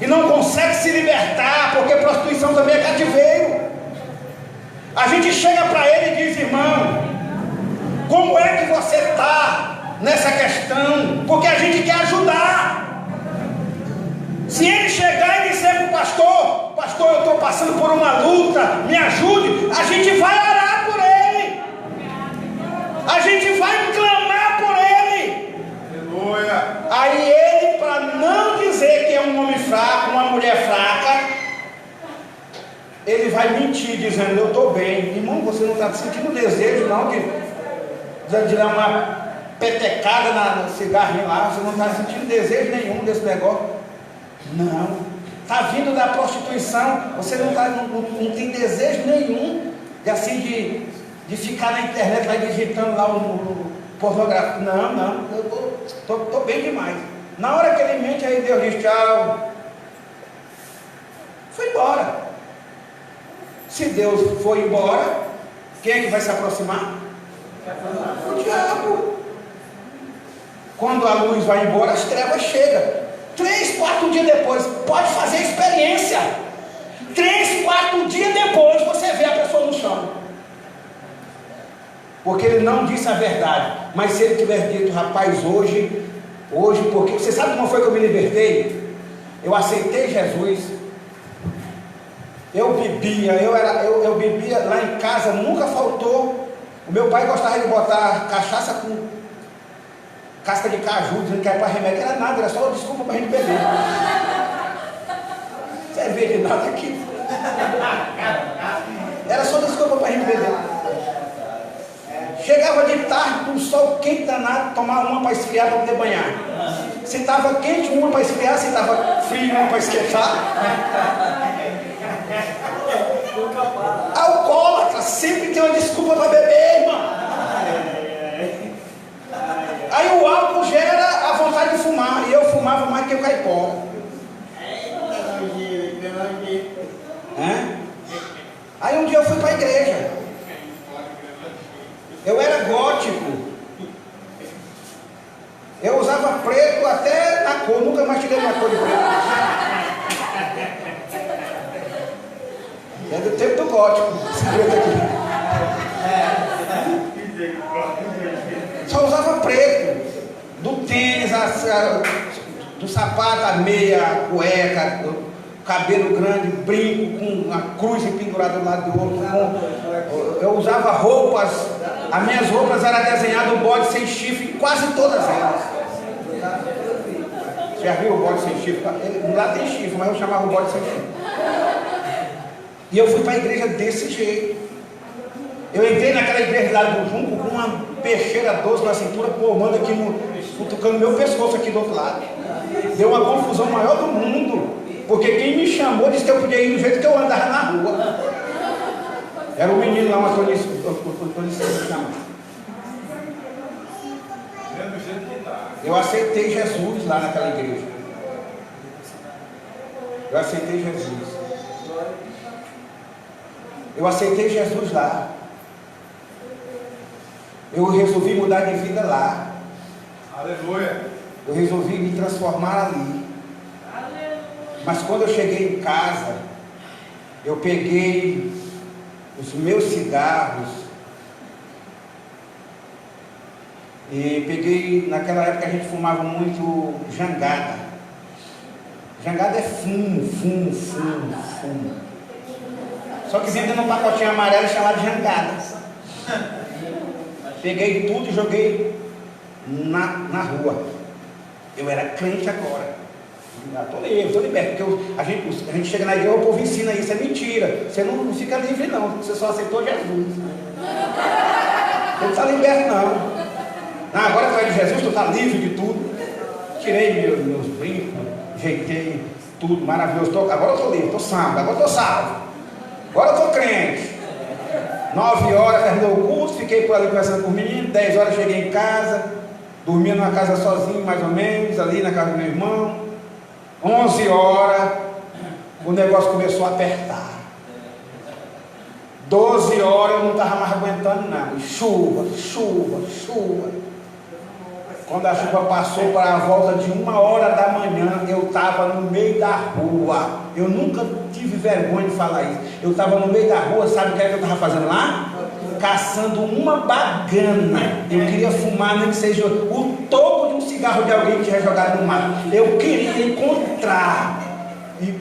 e não consegue se libertar, porque prostituição também é cativeiro. A gente chega para ele e diz: irmão, como é que você está nessa questão? Porque a gente quer ajudar. Se ele chegar e disser para o pastor: pastor, eu estou passando por uma luta, me ajude, a gente vai orar por ele, a gente vai clamar por ele. Aleluia. Aí ele, para não dizer que é um homem fraco, uma mulher fraca, ele vai mentir dizendo, eu estou bem. Irmão, você não está sentindo desejo não de dar uma petecada no cigarrinho lá, você não está sentindo desejo nenhum desse negócio. Não. Está vindo da prostituição, você não tem desejo nenhum de ficar na internet lá digitando lá o pornografia. Não, eu estou bem demais. Na hora que ele mente, aí Deus diz tchau. Foi embora. Se Deus for embora, quem é que vai se aproximar? O diabo. Quando a luz vai embora, as trevas chegam. 3, 4 dias depois, pode fazer experiência. 3, 4 dias depois, você vê a pessoa no chão. Porque ele não disse a verdade. Mas se ele tiver dito, rapaz, hoje, porque você sabe como foi que eu me libertei? Eu aceitei Jesus. Eu bebia lá em casa, nunca faltou. O meu pai gostava de botar cachaça com casca de caju, dizendo que era para remédio. Era nada, era só uma desculpa para a gente beber. Cerveja de nada aqui. Era só desculpa para a gente beber. Chegava de tarde, com o sol quente danado, tomava uma para esfriar para poder banhar. Se estava quente, uma para esfriar, se estava frio, uma para esquentar. Alcoólatra sempre tem uma desculpa para beber, irmão. Aí o álcool gera a vontade de fumar, e eu fumava mais que o caipora. Aí um dia eu fui para a igreja. Eu era gótico. Eu usava preto até na cor, nunca mais tirei uma cor de preto. É do tempo do gótico, esse preto aqui. Só usava preto. Do tênis, do sapato, a meia, a cueca, o cabelo grande, brinco, com uma cruz pendurada do lado do outro. Eu usava roupas, as minhas roupas eram desenhadas um bode sem chifre, quase todas elas. Você já viu o bode sem chifre? Lá tem chifre, mas eu chamava o bode sem chifre. E eu fui para a igreja desse jeito. Eu entrei naquela igreja lá do Junco com uma peixeira doce na cintura, formando aqui, cutucando meu pescoço aqui do outro lado. Deu uma confusão maior do mundo, porque quem me chamou disse que eu podia ir do jeito que eu andava na rua. Era um menino lá, uma Tonice me chamava. Eu aceitei Jesus lá naquela igreja. Eu aceitei Jesus. Eu aceitei Jesus lá. Eu resolvi mudar de vida lá. Aleluia. Eu resolvi me transformar ali. Mas quando eu cheguei em casa, eu peguei os meus cigarros e peguei, naquela época a gente fumava muito jangada. Jangada é fumo. Só que vinha dentro de um pacotinho amarelo chamado jangada. Peguei tudo e joguei na rua. Eu era crente agora. Estou livre, estou liberto. Porque a gente chega na igreja, o povo ensina isso, é mentira. Você não fica livre não, você só aceitou Jesus. Você não está liberto não. Agora que vai de Jesus, tu está livre de tudo. Tirei meus brincos, jeitei tudo, maravilhoso. Agora eu estou livre, estou salvo, agora estou salvo. Agora eu estou crente. 9 horas terminou o culto, fiquei por ali conversando com o menino. 10 horas cheguei em casa, dormia numa casa sozinho, mais ou menos, ali na casa do meu irmão. 11 horas, o negócio começou a apertar. 12 horas eu não estava mais aguentando nada. Chuva. Quando a chuva passou para a volta de 1 hora da manhã, eu estava no meio da rua. Eu nunca tive vergonha de falar isso. Eu estava no meio da rua, sabe o que é que eu estava fazendo lá? Caçando uma bagana. Eu queria fumar, nem que seja o topo de um cigarro de alguém que tinha jogado no mato. Eu queria encontrar. E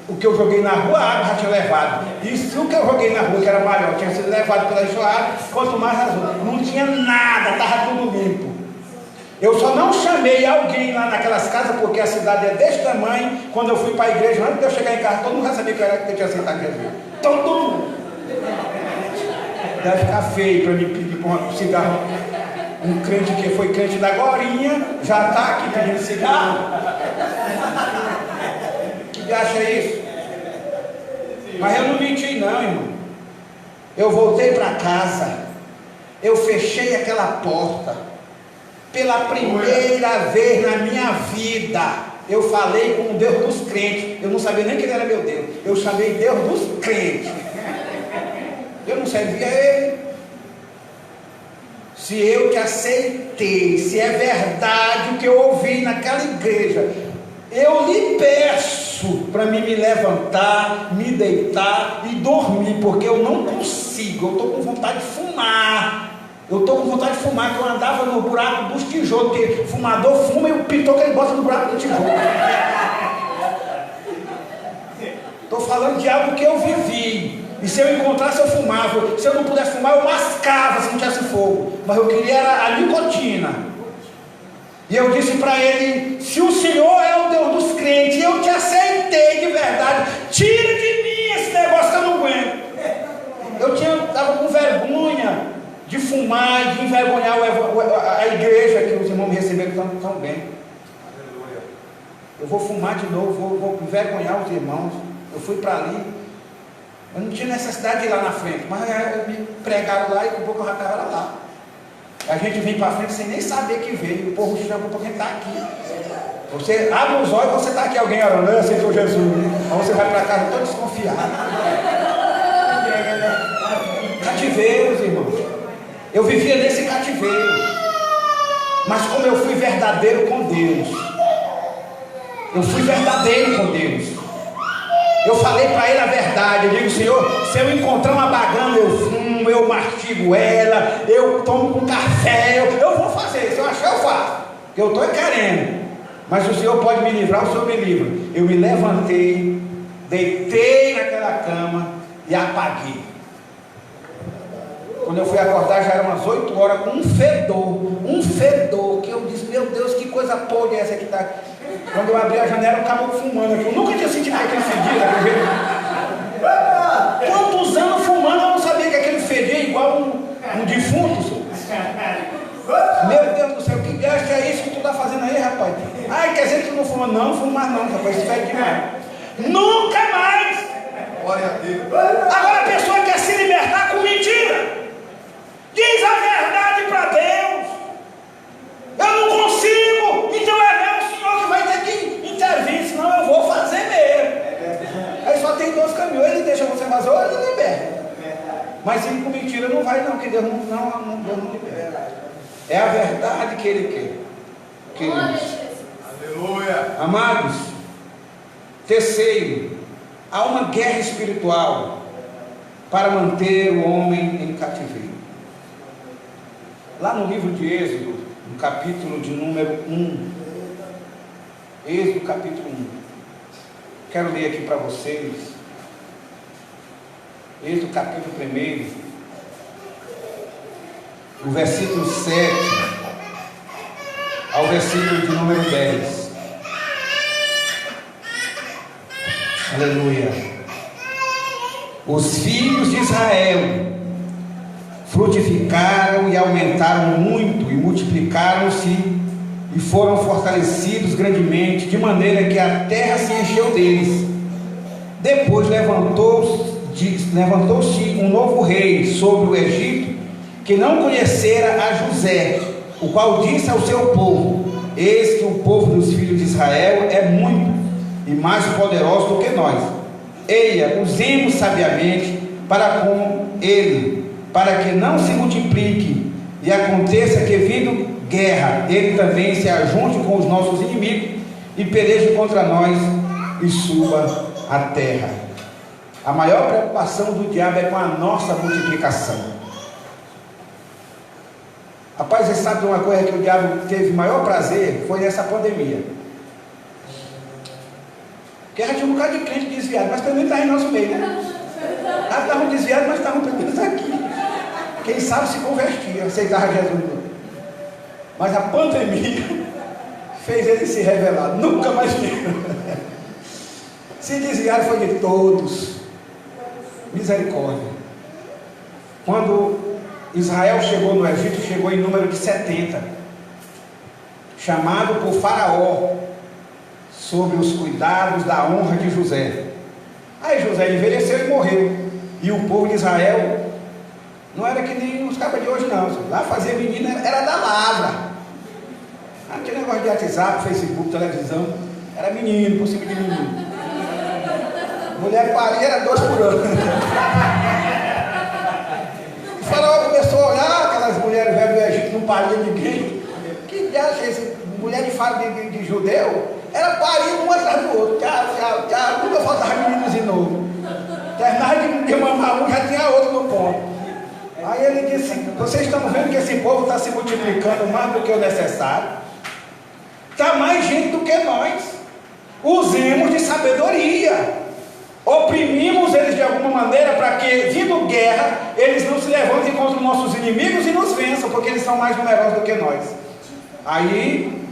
o que eu joguei na rua, a água já tinha levado. E se o que eu joguei na rua, que era maior, tinha sido levado pela enxurrada, quanto mais razão. Não tinha nada, estava tudo limpo. Eu só não chamei alguém lá naquelas casas, porque a cidade é desse tamanho. Quando eu fui para a igreja, antes de eu chegar em casa, todo mundo já sabia que eu tinha aceitado Jesus. Todo mundo. Vai ficar feio para me pedir para um cigarro. Um crente que foi crente da Gorinha já está aqui pedindo cigarro. Que acha isso? Mas eu não menti não, irmão. Eu voltei para casa. Eu fechei aquela porta. Pela primeira vez na minha vida, eu falei com o Deus dos crentes. Eu não sabia nem que ele era meu Deus. Eu chamei Deus dos crentes. Eu não servia a ele. Se eu te aceitei, se é verdade o que eu ouvi naquela igreja, eu lhe peço para me levantar, me deitar e dormir, porque eu não consigo. Eu estou com vontade de fumar. Eu estou com vontade de fumar, que eu andava no buraco dos tijolos, porque fumador fuma e o pintor que ele bota no buraco do tijolo. Estou falando de algo que eu vivi. E se eu encontrasse, eu fumava. Se eu não pudesse fumar, eu mascava se não tivesse fogo. Mas eu queria era a nicotina. E eu disse para ele: se o Senhor é o Deus dos crentes, eu te aceitei de verdade, tira de mim esse negócio que eu não aguento. Eu estava com vergonha de fumar, de envergonhar a igreja, que os irmãos me receberam tão bem. Eu vou fumar de novo, vou envergonhar os irmãos. Eu fui para ali. Eu não tinha necessidade de ir lá na frente, mas me pregaram lá e com pouco eu já estava lá. A gente vem para frente sem nem saber que veio. O povo chama para quem está aqui. Você abre os olhos e você está aqui, alguém orando, eu aceitou Jesus. Aí você vai para casa todo desconfiado. Cativeiros, irmãos. Eu vivia nesse cativeiro. Mas como eu fui verdadeiro com Deus. Eu fui verdadeiro com Deus. Eu falei para ele a verdade. Eu digo: Senhor, se eu encontrar uma bagana, eu fumo, eu mastigo ela, eu tomo com café, eu vou fazer. Se eu achar, eu faço. Eu estou querendo. Mas o Senhor pode me livrar, o Senhor me livra. Eu me levantei, deitei naquela cama e apaguei. Quando eu fui acordar, já eram umas 8 horas, com um fedor, que eu disse: meu Deus, que coisa podre é essa que está. Quando eu abri a janela, o caboclo fumando aqui. Eu nunca tinha sentido aquele fedido daquele jeito. Quantos anos fumando, eu não sabia que aquele fedia igual um defunto. Meu Deus do céu, que gasto é isso que tu está fazendo aí, rapaz? Ai, quer dizer que tu não fuma? Não, fuma mais não, rapaz, isso fede demais. Nunca mais! Glória a Deus. Agora a pessoa quer se libertar com mentira. Diz a verdade para Deus. Eu não consigo, então é o Senhor que vai ter que intervir, senão eu vou fazer mesmo. Aí só tem 2 caminhos: ele deixa você fazer ou ele liberta. Mas ele com mentira não vai não, que Deus não libera. É a verdade que ele quer. Queridos. Aleluia. Amados, terceiro, há uma guerra espiritual para manter o homem em cativeiro. Lá no livro de Êxodo, no capítulo de número 1, Êxodo capítulo 1, quero ler aqui para vocês, Êxodo capítulo 1, do versículo 7 ao versículo de número 10. Aleluia. Os filhos de Israel frutificaram e aumentaram muito, e multiplicaram-se, e foram fortalecidos grandemente, de maneira que a terra se encheu deles. Depois levantou-se um novo rei sobre o Egito, que não conhecera a José, o qual disse ao seu povo: eis que o povo dos filhos de Israel é muito e mais poderoso do que nós. Eia, usemos sabiamente para com ele, para que não se multiplique, e aconteça que, vindo guerra, ele também se ajunte com os nossos inimigos e peleje contra nós e suba a terra. A maior preocupação do diabo é com a nossa multiplicação. Rapaz, você sabe de uma coisa que o diabo teve maior prazer? Foi nessa pandemia. Porque já tinha um bocado de crente desviado, mas pelo menos está em nosso meio, né? Ah, estavam desviados, mas estavam pelo menos aqui. Quem sabe se convertia, aceitava Jesus. Mas a pandemia fez ele se revelar. Nunca mais viram. Se desviaram foi de todos. Misericórdia. Quando Israel chegou no Egito, chegou em número de 70, chamado por Faraó, sobre os cuidados da honra de José. Aí José envelheceu e morreu, e o povo de Israel não era que nem os cabas de hoje não, lá fazia menina, era da lavra, não tinha negócio de WhatsApp, Facebook, televisão, era menino, por cima de menino, mulher paria era 2 por ano. O Faraó começou a olhar aquelas mulheres velhas do Egito, não paria ninguém, que acha esse mulher de judeu, era parindo um atrás do outro, tchau, nunca faltava meninos de novo, terminava de mamar um, já tinha outro no ponto. Aí ele disse: vocês estão vendo que esse povo está se multiplicando mais do que o necessário, está mais gente do que nós, usemos de sabedoria, oprimimos eles de alguma maneira, para que, vindo guerra, eles não se levantem contra os nossos inimigos e nos vençam, porque eles são mais numerosos do que nós. Aí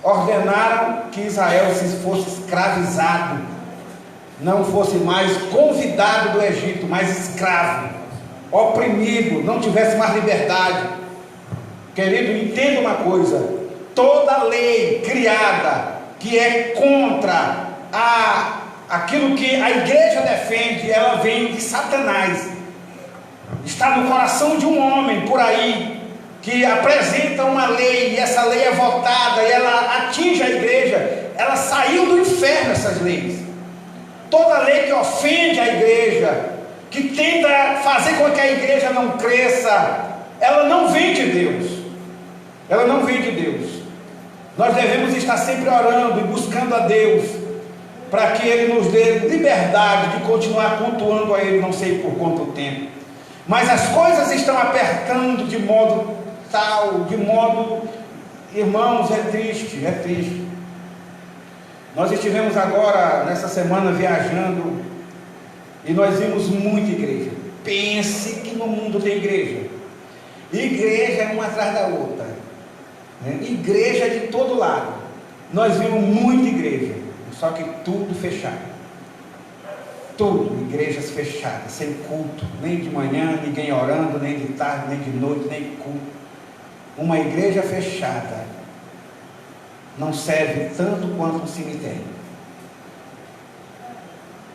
ordenaram que Israel fosse escravizado, não fosse mais convidado do Egito, mas escravo, oprimido, não tivesse mais liberdade. Querido, entenda uma coisa: toda lei criada que é contra aquilo que a igreja defende, ela vem de Satanás. Está no coração de um homem por aí que apresenta uma lei, e essa lei é votada, e ela atinge a igreja. Ela saiu do inferno, essas leis. Toda lei que ofende a igreja, que tenta fazer com que a igreja não cresça, ela não vem de Deus. Ela não vem de Deus. Nós devemos estar sempre orando e buscando a Deus, para que Ele nos dê liberdade de continuar cultuando a Ele, não sei por quanto tempo. Mas as coisas estão apertando de modo tal, irmãos, é triste. Nós estivemos agora, nessa semana, viajando, e nós vimos muita igreja. Pense que no mundo tem igreja. Igreja é uma atrás da outra, né? Igreja de todo lado. Nós vimos muita igreja, só que tudo fechado. Tudo, igrejas fechadas, sem culto, nem de manhã, ninguém orando, nem de tarde, nem de noite, nem culto. Uma igreja fechada não serve tanto quanto um cemitério.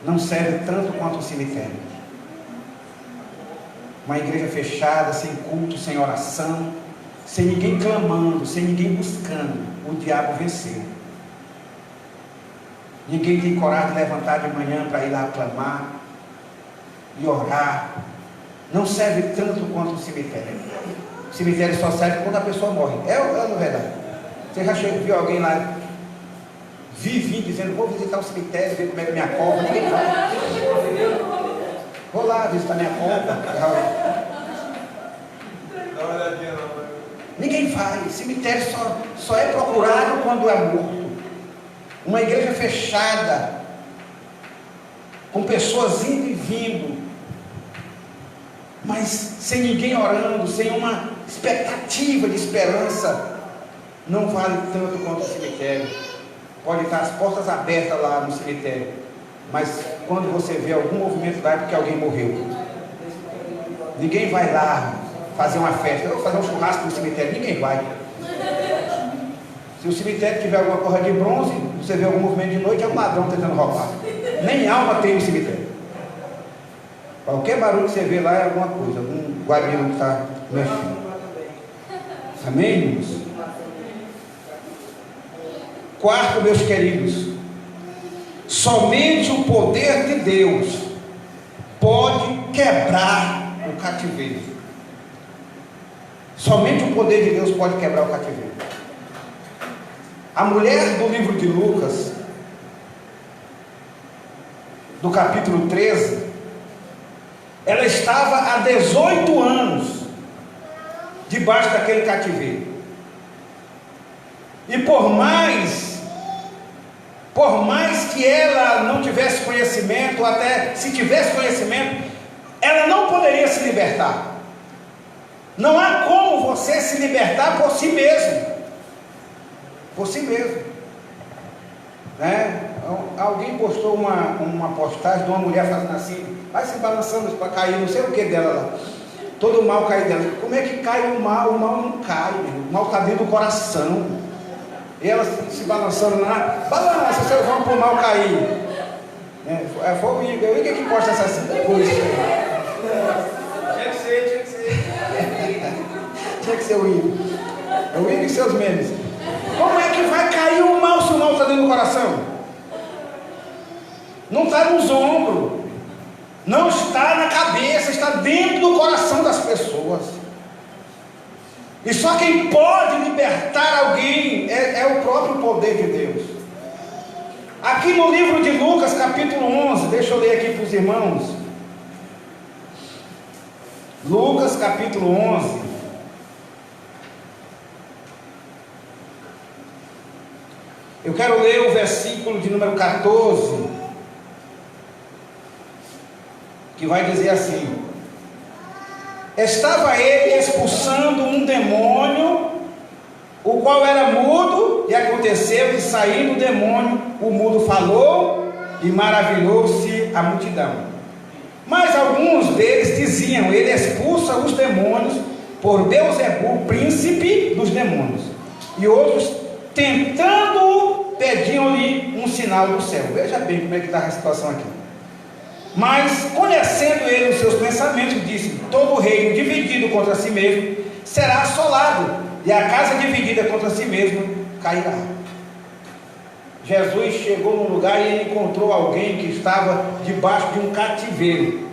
Não serve tanto quanto um cemitério. Uma igreja fechada, sem culto, sem oração, sem ninguém clamando, sem ninguém buscando, o diabo venceu. Ninguém tem coragem de levantar de manhã para ir lá clamar e orar. Não serve tanto quanto o cemitério. O cemitério só serve quando a pessoa morre. É ou não é verdade? Você já viu alguém lá vivinho dizendo: vou visitar o cemitério, ver como é que minha cova? Ninguém vai. Vou lá visitar minha cova. Ninguém vai. Cemitério só é procurado quando é morto. Uma igreja fechada, com pessoas indo e vindo, mas sem ninguém orando, sem uma expectativa de esperança, não vale tanto quanto o cemitério. Pode estar as portas abertas lá no cemitério, mas quando você vê algum movimento lá é porque alguém morreu. Ninguém vai lá fazer uma festa, eu vou fazer um churrasco no cemitério, ninguém vai. Se o cemitério tiver alguma coisa de bronze, você vê algum movimento de noite, é um ladrão tentando roubar. Nem alma tem no cemitério. Qualquer barulho que você vê lá é alguma coisa, algum guardião que está mexendo. Amém, irmãos? Quarto, meus queridos, somente o poder de Deus pode quebrar o cativeiro. Somente o poder de Deus pode quebrar o cativeiro. A mulher do livro de Lucas, do capítulo 13, ela estava há 18 anos debaixo daquele cativeiro. E por mais que ela não tivesse conhecimento, ou até se tivesse conhecimento, ela não poderia se libertar. Não há como você se libertar por si mesmo. Por si mesmo, né? Alguém postou uma postagem de uma mulher fazendo assim, vai se balançando para cair, não sei o que dela lá. Todo o mal cai dela. Como é que cai o mal? O mal não cai, o mal está dentro do coração. E ela se balançando lá, balança, vocês vão para o mal cair. Foi o Igor que posta essas coisas. Tinha que ser. Tinha que ser o Igor. É o Igor e seus memes. Como é que vai cair o mal se o mal está dentro do coração? Não está nos ombros, não está na cabeça, está dentro do coração das pessoas. E só quem pode libertar alguém é o próprio poder de Deus. Aqui no livro de Lucas, capítulo 11, deixa eu ler aqui para os irmãos. Lucas, capítulo 11. Eu quero ler o versículo de número 14, que vai dizer assim: estava ele expulsando um demônio, o qual era mudo, e aconteceu que, saindo o demônio, o mudo falou, e maravilhou-se a multidão. Mas alguns deles diziam: ele expulsa os demônios por Beelzebu, príncipe dos demônios. E outros, tentando, pediam-lhe um sinal do céu. Veja bem como é que está a situação aqui. Mas, conhecendo ele os seus pensamentos, disse: todo reino dividido contra si mesmo será assolado, e a casa dividida contra si mesmo cairá. Jesus chegou num lugar e ele encontrou alguém que estava debaixo de um cativeiro.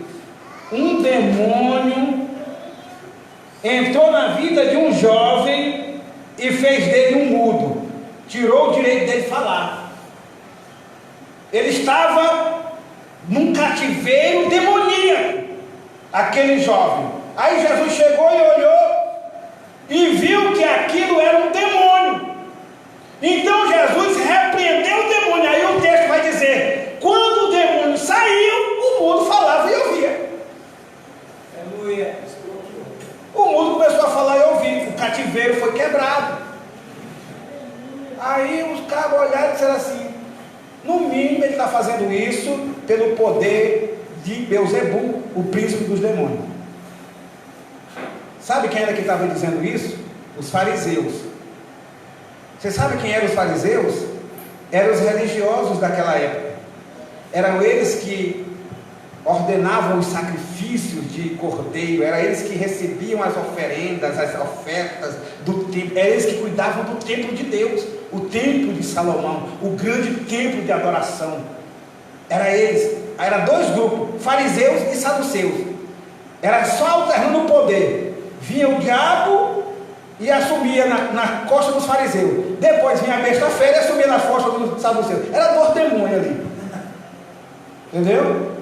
Um demônio entrou na vida de um jovem e fez dele um mudo, tirou o direito dele falar. Ele estava num cativeiro demoníaco, aquele jovem. Aí Jesus chegou e olhou e viu que aquilo era um demônio. Então Jesus repreendeu o demônio. Aí o texto vai dizer: quando o demônio saiu, o mudo falava e ouvia. Aleluia. O mudo começou a falar e ouvir. O cativeiro foi quebrado. Aí os cabos olharam e disseram assim: no mínimo ele está fazendo isso pelo poder de Beelzebu, o príncipe dos demônios. Sabe quem era que estava dizendo isso? Os fariseus. Você sabe quem eram os fariseus? Eram os religiosos daquela época. Eram eles que ordenavam os sacrifícios de cordeiro, eram eles que recebiam as oferendas, as ofertas do templo, eram eles que cuidavam do templo de Deus, o templo de Salomão, o grande templo de adoração. Era eles, eram dois grupos, fariseus e saduceus. Era só alternando o poder. Vinha o diabo e assumia na costa dos fariseus. Depois vinha a besta-feira e assumia na costa dos saduceus. Era dois demônios ali. Entendeu?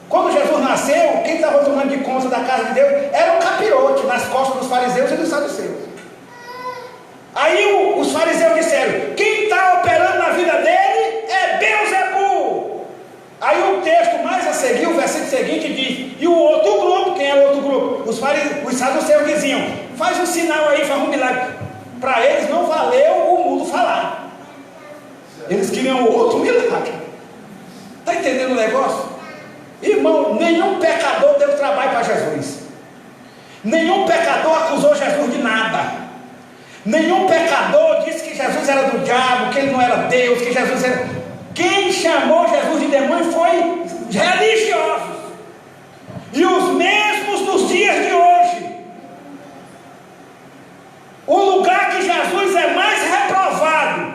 Quando Jesus nasceu, quem estava tomando de conta da casa de Deus era um capirote nas costas dos fariseus e dos saduceus. Aí os fariseus disseram: quem está operando na vida dele é Beelzebu. Aí o texto mais a seguir, o versículo seguinte diz: e o outro grupo, quem era o outro grupo? Os saduceus diziam: faz um sinal aí, faz um milagre. Para eles não valeu o mudo falar. Eles queriam outro milagre. Está entendendo o negócio? Irmão, nenhum pecador deu trabalho para Jesus. Nenhum pecador acusou Jesus de nada. Nenhum pecador disse que Jesus era do diabo, que ele não era Deus, que Jesus era... Quem chamou Jesus de demônio foi religiosos. E os mesmos dos dias de hoje. O lugar que Jesus é mais reprovado,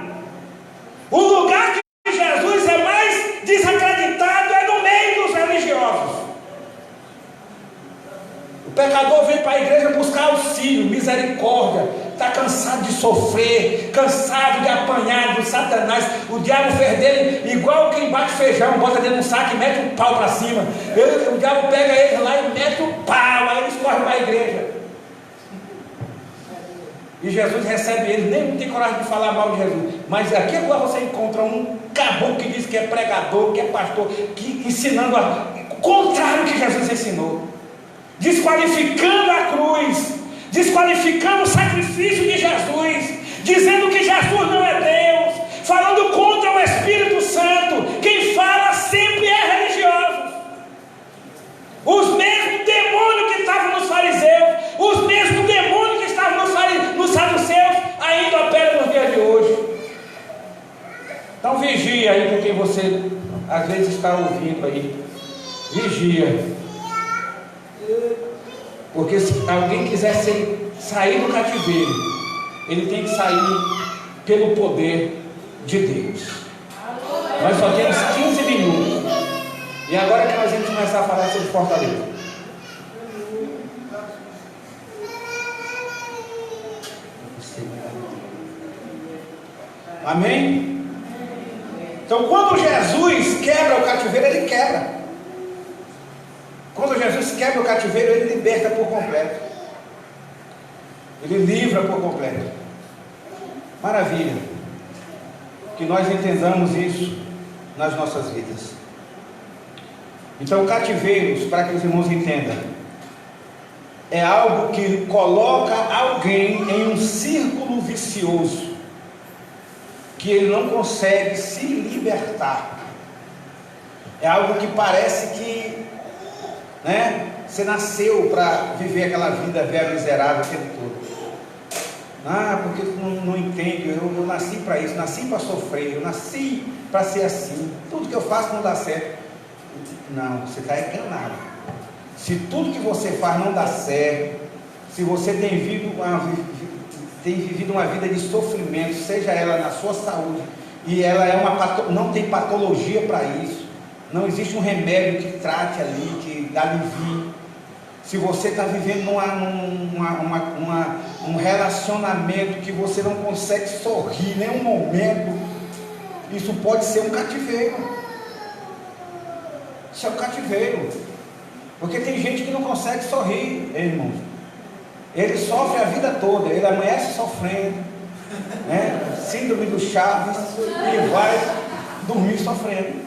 o lugar que Jesus é mais desacreditado é no meio dos religiosos. O pecador vem para a igreja buscar auxílio, misericórdia, está cansado de sofrer, cansado de apanhar do Satanás. O diabo fez dele igual quem bate feijão, bota dentro de um saco e mete um pau para cima. O diabo pega ele lá e mete o pau, aí eles correm para a igreja. E Jesus recebe eles, nem tem coragem de falar mal de Jesus. Mas aqui agora você encontra um caboclo que diz que é pregador, que é pastor, que ensinando o contrário que Jesus ensinou, desqualificando a cruz, desqualificando o sacrifício de Jesus, dizendo que Jesus não é Deus, falando contra o Espírito Santo, às vezes está ouvindo aí, vigia. Porque se alguém quiser sair do cativeiro, ele tem que sair pelo poder de Deus. Nós só temos 15 minutos. E agora que nós vamos começar a falar sobre Fortaleza. Amém? Então, quando Jesus quebra o cativeiro, ele quebra. Quando Jesus quebra o cativeiro, ele liberta por completo. Ele livra por completo. Maravilha. Que nós entendamos isso nas nossas vidas. Então, cativeiros, para que os irmãos entendam, é algo que coloca alguém em um círculo vicioso, que ele não consegue se libertar. É algo que parece que, né, você nasceu para viver aquela vida velha, miserável o tempo todo. Ah, porque tu não entende, eu nasci para isso, nasci para sofrer, eu nasci para ser assim, tudo que eu faço não dá certo. Não, você está enganado. Se tudo que você faz não dá certo, se você tem vivido uma vida de sofrimento, seja ela na sua saúde, e ela não tem patologia para isso, não existe um remédio que trate ali, que alivie. Se você está vivendo um relacionamento que você não consegue sorrir em nenhum momento, isso pode ser um cativeiro. Isso é um cativeiro. Porque tem gente que não consegue sorrir, irmãos. Ele sofre a vida toda, ele amanhece sofrendo, né? Síndrome do Chaves, e vai dormir sofrendo.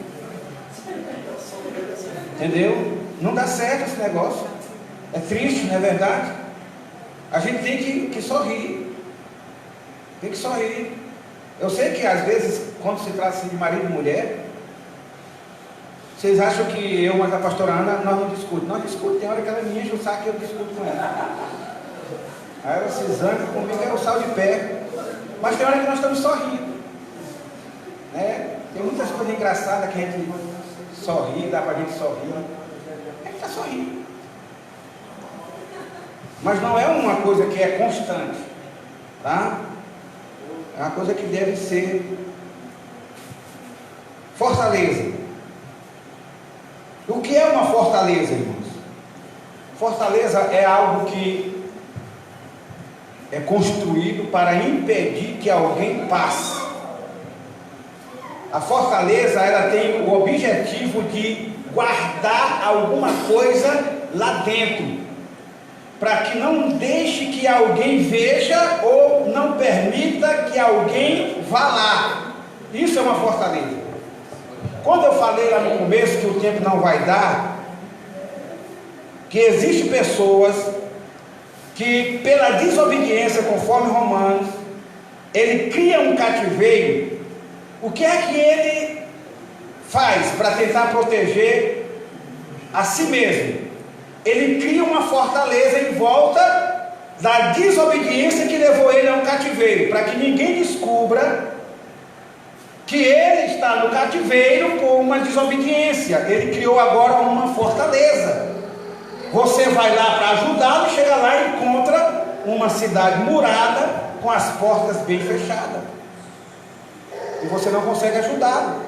Entendeu? Não dá certo esse negócio. É triste, não é verdade? A gente tem que sorrir. Tem que sorrir. Eu sei que às vezes, quando se trata assim de marido e mulher, vocês acham que eu, mas a pastora Ana, nós não discutimos. Nós discutimos, tem hora que ela me enche o saco e eu discuto com ela. Aí ela se zanga comigo, eu saio de pé. Mas tem hora que nós estamos sorrindo, né? Tem muitas coisas engraçadas que a gente sorri, dá para a gente sorrir. A gente está sorrindo. Mas não é uma coisa que é constante, tá? É uma coisa que deve ser fortaleza. O que é uma fortaleza, irmãos? Fortaleza é algo que é construído para impedir que alguém passe. A fortaleza, ela tem o objetivo de guardar alguma coisa lá dentro, para que não deixe que alguém veja ou não permita que alguém vá lá. Isso é uma fortaleza. Quando eu falei lá no começo que o tempo não vai dar, que existem pessoas que pela desobediência, conforme Romanos, ele cria um cativeiro. O que é que ele faz para tentar proteger a si mesmo? Ele cria uma fortaleza em volta da desobediência que levou ele a um cativeiro, para que ninguém descubra que ele está no cativeiro por uma desobediência. Ele criou agora uma fortaleza. Você vai lá para ajudá-lo, chega lá e encontra uma cidade murada com as portas bem fechadas, e você não consegue ajudá-lo.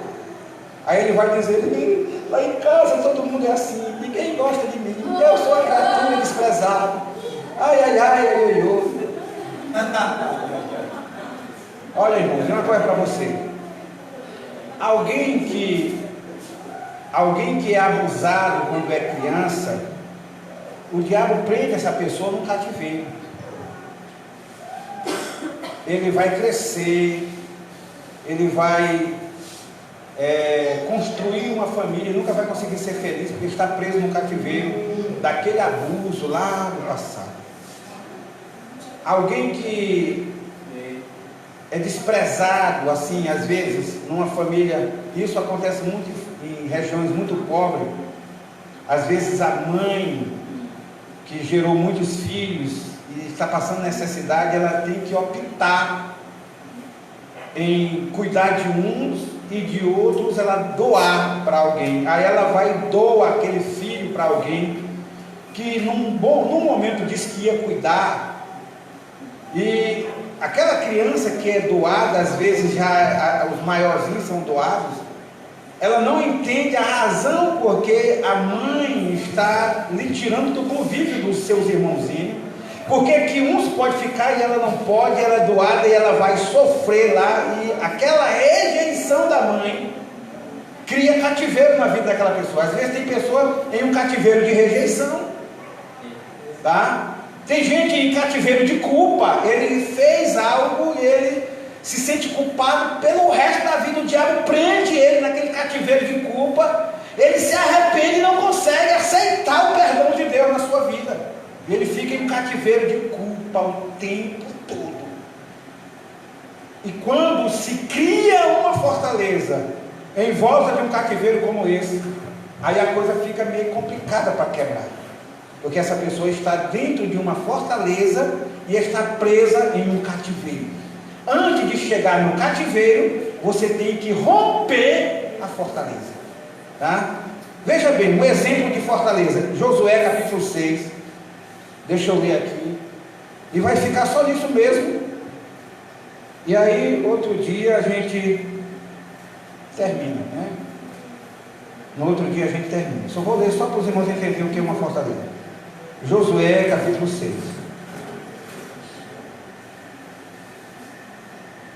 Aí ele vai dizer: lá em casa todo mundo é assim, ninguém gosta de mim, eu sou a criatura desprezada, ai. Olha, irmãos, uma coisa para você. Alguém que é abusado quando é criança, o diabo prende essa pessoa num cativeiro. Ele vai crescer, ele vai construir uma família, nunca vai conseguir ser feliz, porque está preso no cativeiro daquele abuso lá do passado. Alguém que é desprezado, assim, às vezes, numa família, isso acontece muito em regiões muito pobres. Às vezes a mãe, que gerou muitos filhos e está passando necessidade, ela tem que optar em cuidar de uns e de outros ela doar para alguém. Aí ela vai e doa aquele filho para alguém que num momento disse que ia cuidar, e aquela criança que é doada, às vezes já os maiorzinhos são doados, ela não entende a razão porque a mãe está lhe tirando do convívio dos seus irmãozinhos, porque que uns pode ficar e ela não pode, ela é doada e ela vai sofrer lá, e aquela rejeição da mãe cria cativeiro na vida daquela pessoa. Às vezes tem pessoa em um cativeiro de rejeição, tá? Tem gente em cativeiro de culpa, ele fez algo e ele se sente culpado pelo resto da vida, o diabo prende ele naquele cativeiro de culpa, ele se arrepende e não consegue aceitar o perdão de Deus na sua vida, e ele fica em um cativeiro de culpa o tempo todo. E quando se cria uma fortaleza em volta de um cativeiro como esse, aí a coisa fica meio complicada para quebrar, porque essa pessoa está dentro de uma fortaleza e está presa em um cativeiro. Antes de chegar no cativeiro, você tem que romper a fortaleza, tá? Veja bem, um exemplo de fortaleza, Josué capítulo 6, deixa eu ler aqui, e vai ficar só nisso mesmo, e aí outro dia a gente termina, né? No outro dia a gente termina, só vou ler só para os irmãos entenderem o que é uma fortaleza. Josué capítulo 6.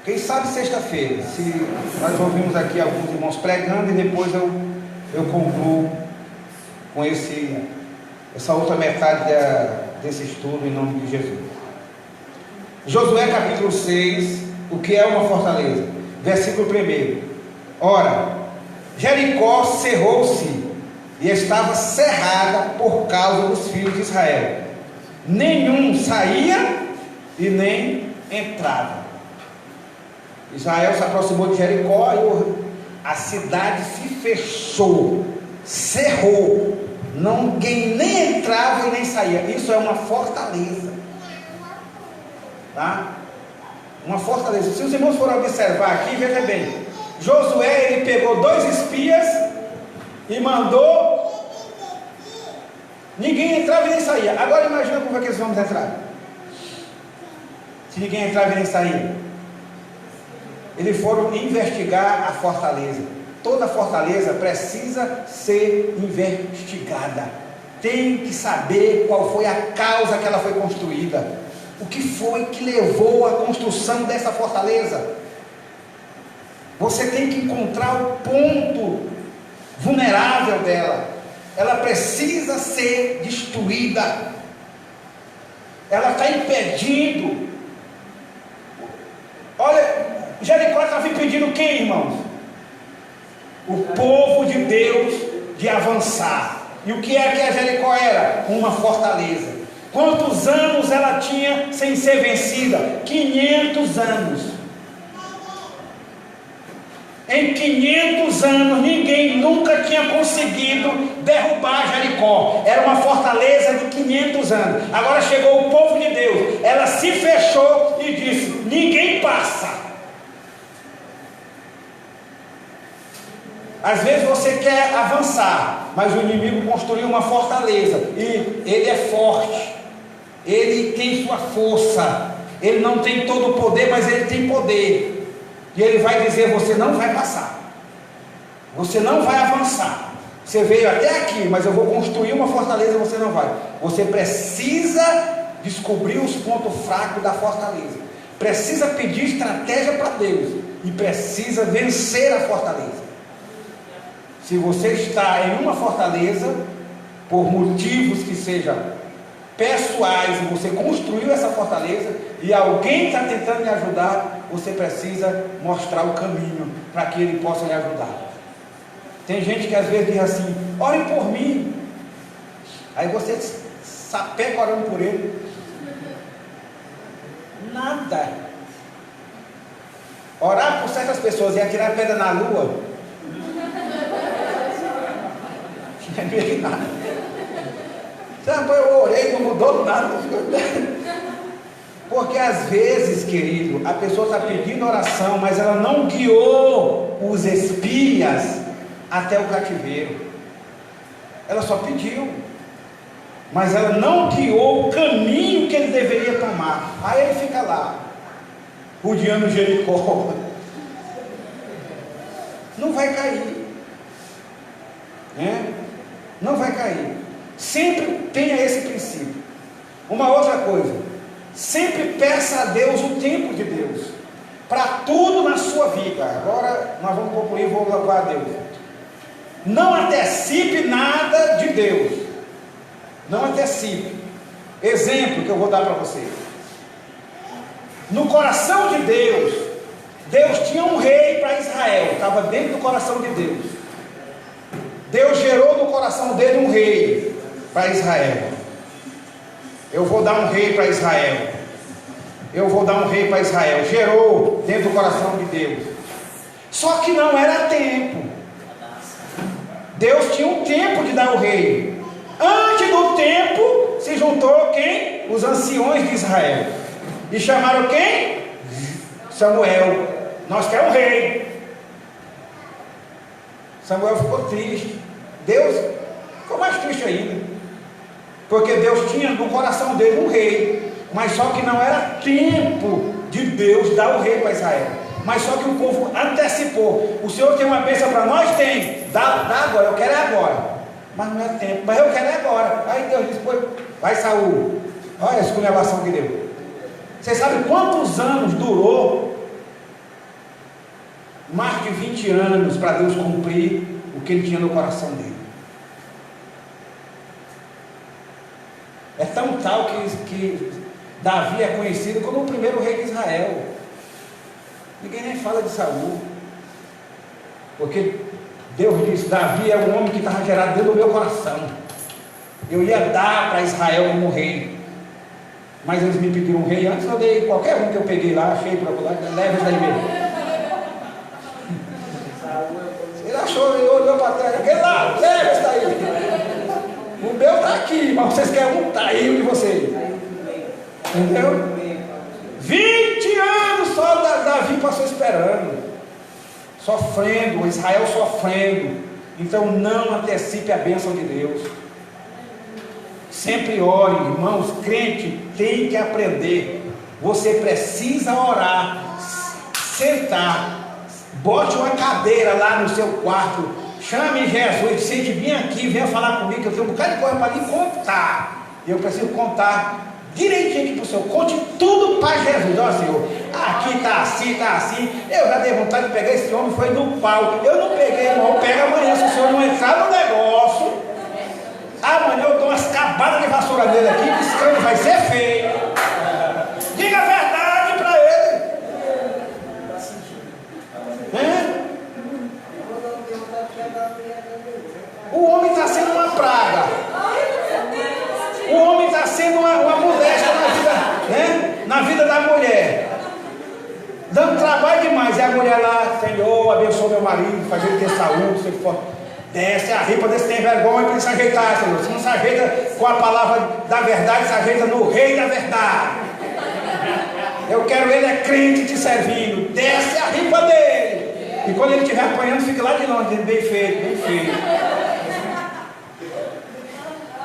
Quem sabe sexta-feira, se nós ouvimos aqui alguns irmãos pregando, e depois eu concluo com essa outra metade desse estudo em nome de Jesus. Josué capítulo 6, o que é uma fortaleza? Versículo 1. Ora, Jericó cerrou-se e estava cerrada por causa dos filhos de Israel. Nenhum saía e nem entrava. Israel se aproximou de Jericó e a cidade se fechou, cerrou. Ninguém nem entrava e nem saía. Isso é uma fortaleza, tá? Uma fortaleza. Se os irmãos forem observar aqui, veja bem, Josué, ele pegou 2 espias e mandou, ninguém entrava e nem saía. Agora imagina como é que eles vão entrar, se ninguém entrava e nem saía. Eles foram investigar a fortaleza. Toda fortaleza precisa ser investigada, tem que saber qual foi a causa que ela foi construída, o que foi que levou à construção dessa fortaleza. Você tem que encontrar o ponto vulnerável dela. Ela precisa ser destruída, ela está impedindo. Olha, Jericó estava impedindo quem, irmãos? O povo de Deus de avançar. E o que é que a Jericó era? Uma fortaleza. Quantos anos ela tinha sem ser vencida? 500 anos. Em 500 anos, ninguém nunca tinha conseguido derrubar Jericó. Era uma fortaleza de 500 anos. Agora chegou o povo de Deus. Ela se fechou e disse: ninguém passa. Às vezes você quer avançar, mas o inimigo construiu uma fortaleza, e ele é forte, ele tem sua força, ele não tem todo o poder, mas ele tem poder, e ele vai dizer: você não vai passar, você não vai avançar, você veio até aqui, mas eu vou construir uma fortaleza, você não vai. Você precisa descobrir os pontos fracos da fortaleza, precisa pedir estratégia para Deus, e precisa vencer a fortaleza. Se você está em uma fortaleza, por motivos que sejam pessoais, e você construiu essa fortaleza, e alguém está tentando lhe ajudar, você precisa mostrar o caminho, para que ele possa lhe ajudar. Tem gente que às vezes diz assim: ore por mim, aí você sapeca orando por ele, nada. Orar por certas pessoas e atirar pedra na lua, não é meio nada. Eu orei, não mudou nada. Porque às vezes, querido, a pessoa está pedindo oração, mas ela não guiou os espias até o cativeiro. Ela só pediu, mas ela não guiou o caminho que ele deveria tomar. Aí ele fica lá, rodeando Jericó. Não vai cair, né? Não vai cair. Sempre tenha esse princípio. Uma outra coisa, sempre peça a Deus o tempo de Deus para tudo na sua vida. Agora nós vamos concluir e vou louvar a Deus. Não antecipe nada de Deus. Não antecipe. Exemplo que eu vou dar para você. No coração de Deus, Deus tinha um rei para Israel. Estava dentro do coração de Deus. Deus gerou no coração dele um rei para Israel. Eu vou dar um rei para Israel. Eu vou dar um rei para Israel. Gerou dentro do coração de Deus. Só que não era tempo. Deus tinha um tempo de dar o rei. Antes do tempo, se juntou quem? Os anciões de Israel. E chamaram quem? Samuel. Nós queremos um rei. Samuel ficou triste. Deus ficou mais triste ainda. Porque Deus tinha no coração dele um rei. Mas só que não era tempo de Deus dar o rei para Israel. Mas só que o povo antecipou. O Senhor tem uma bênção para nós? Tem. Dá agora, eu quero é agora. Mas não é tempo, mas eu quero é agora. Aí Deus disse, vai Saul. Olha a esculhambação que deu. Vocês sabem quantos anos durou? Mais de 20 anos para Deus cumprir o que ele tinha no coração dele. É tão tal que Davi é conhecido como o primeiro rei de Israel. Ninguém nem fala de Saul, porque Deus disse, Davi é um homem que estava gerado dentro do meu coração. Eu ia dar para Israel como rei, mas eles me pediram um rei. Antes eu dei qualquer um que eu peguei lá, achei para lá, leva isso daí mesmo. Ele achou, ele olhou para trás, aquele lá, leva isso daí. O meu está aqui, mas vocês querem um, está aí o de vocês. Entendeu? 20 anos só Davi passou esperando, sofrendo, Israel sofrendo. Então não antecipe a bênção de Deus. Sempre ore, irmãos. Crente tem que aprender. Você precisa orar, sentar, bote uma cadeira lá no seu quarto, chame Jesus, sente bem aqui, venha falar comigo, que eu tenho um bocado de coisa para lhe contar. Eu preciso contar direitinho aqui para o Senhor. Conte tudo para Jesus. Ó Senhor, aqui está assim. Eu já dei vontade de pegar esse homem, foi no pau. Eu não peguei, não. Pega amanhã, se o Senhor não entrar no negócio. Amanhã eu dou umas cabadas de vassoura nele aqui, que esse cara vai ser feio. Diga a verdade para ele. O homem está sendo uma praga. O homem está sendo uma moléstia na vida, né? Na vida da mulher, dando trabalho demais. E a mulher lá, Senhor, abençoa meu marido, faz ele ter saúde, ser forte. Desce a ripa desse tem vergonha para ele se ajeitar, Senhor. Se não se ajeita com a palavra da verdade, se ajeita no rei da verdade. Eu quero ele é crente te servindo. Desce a ripa dele. E quando ele estiver apanhando, fica lá de longe, bem feito, bem feito.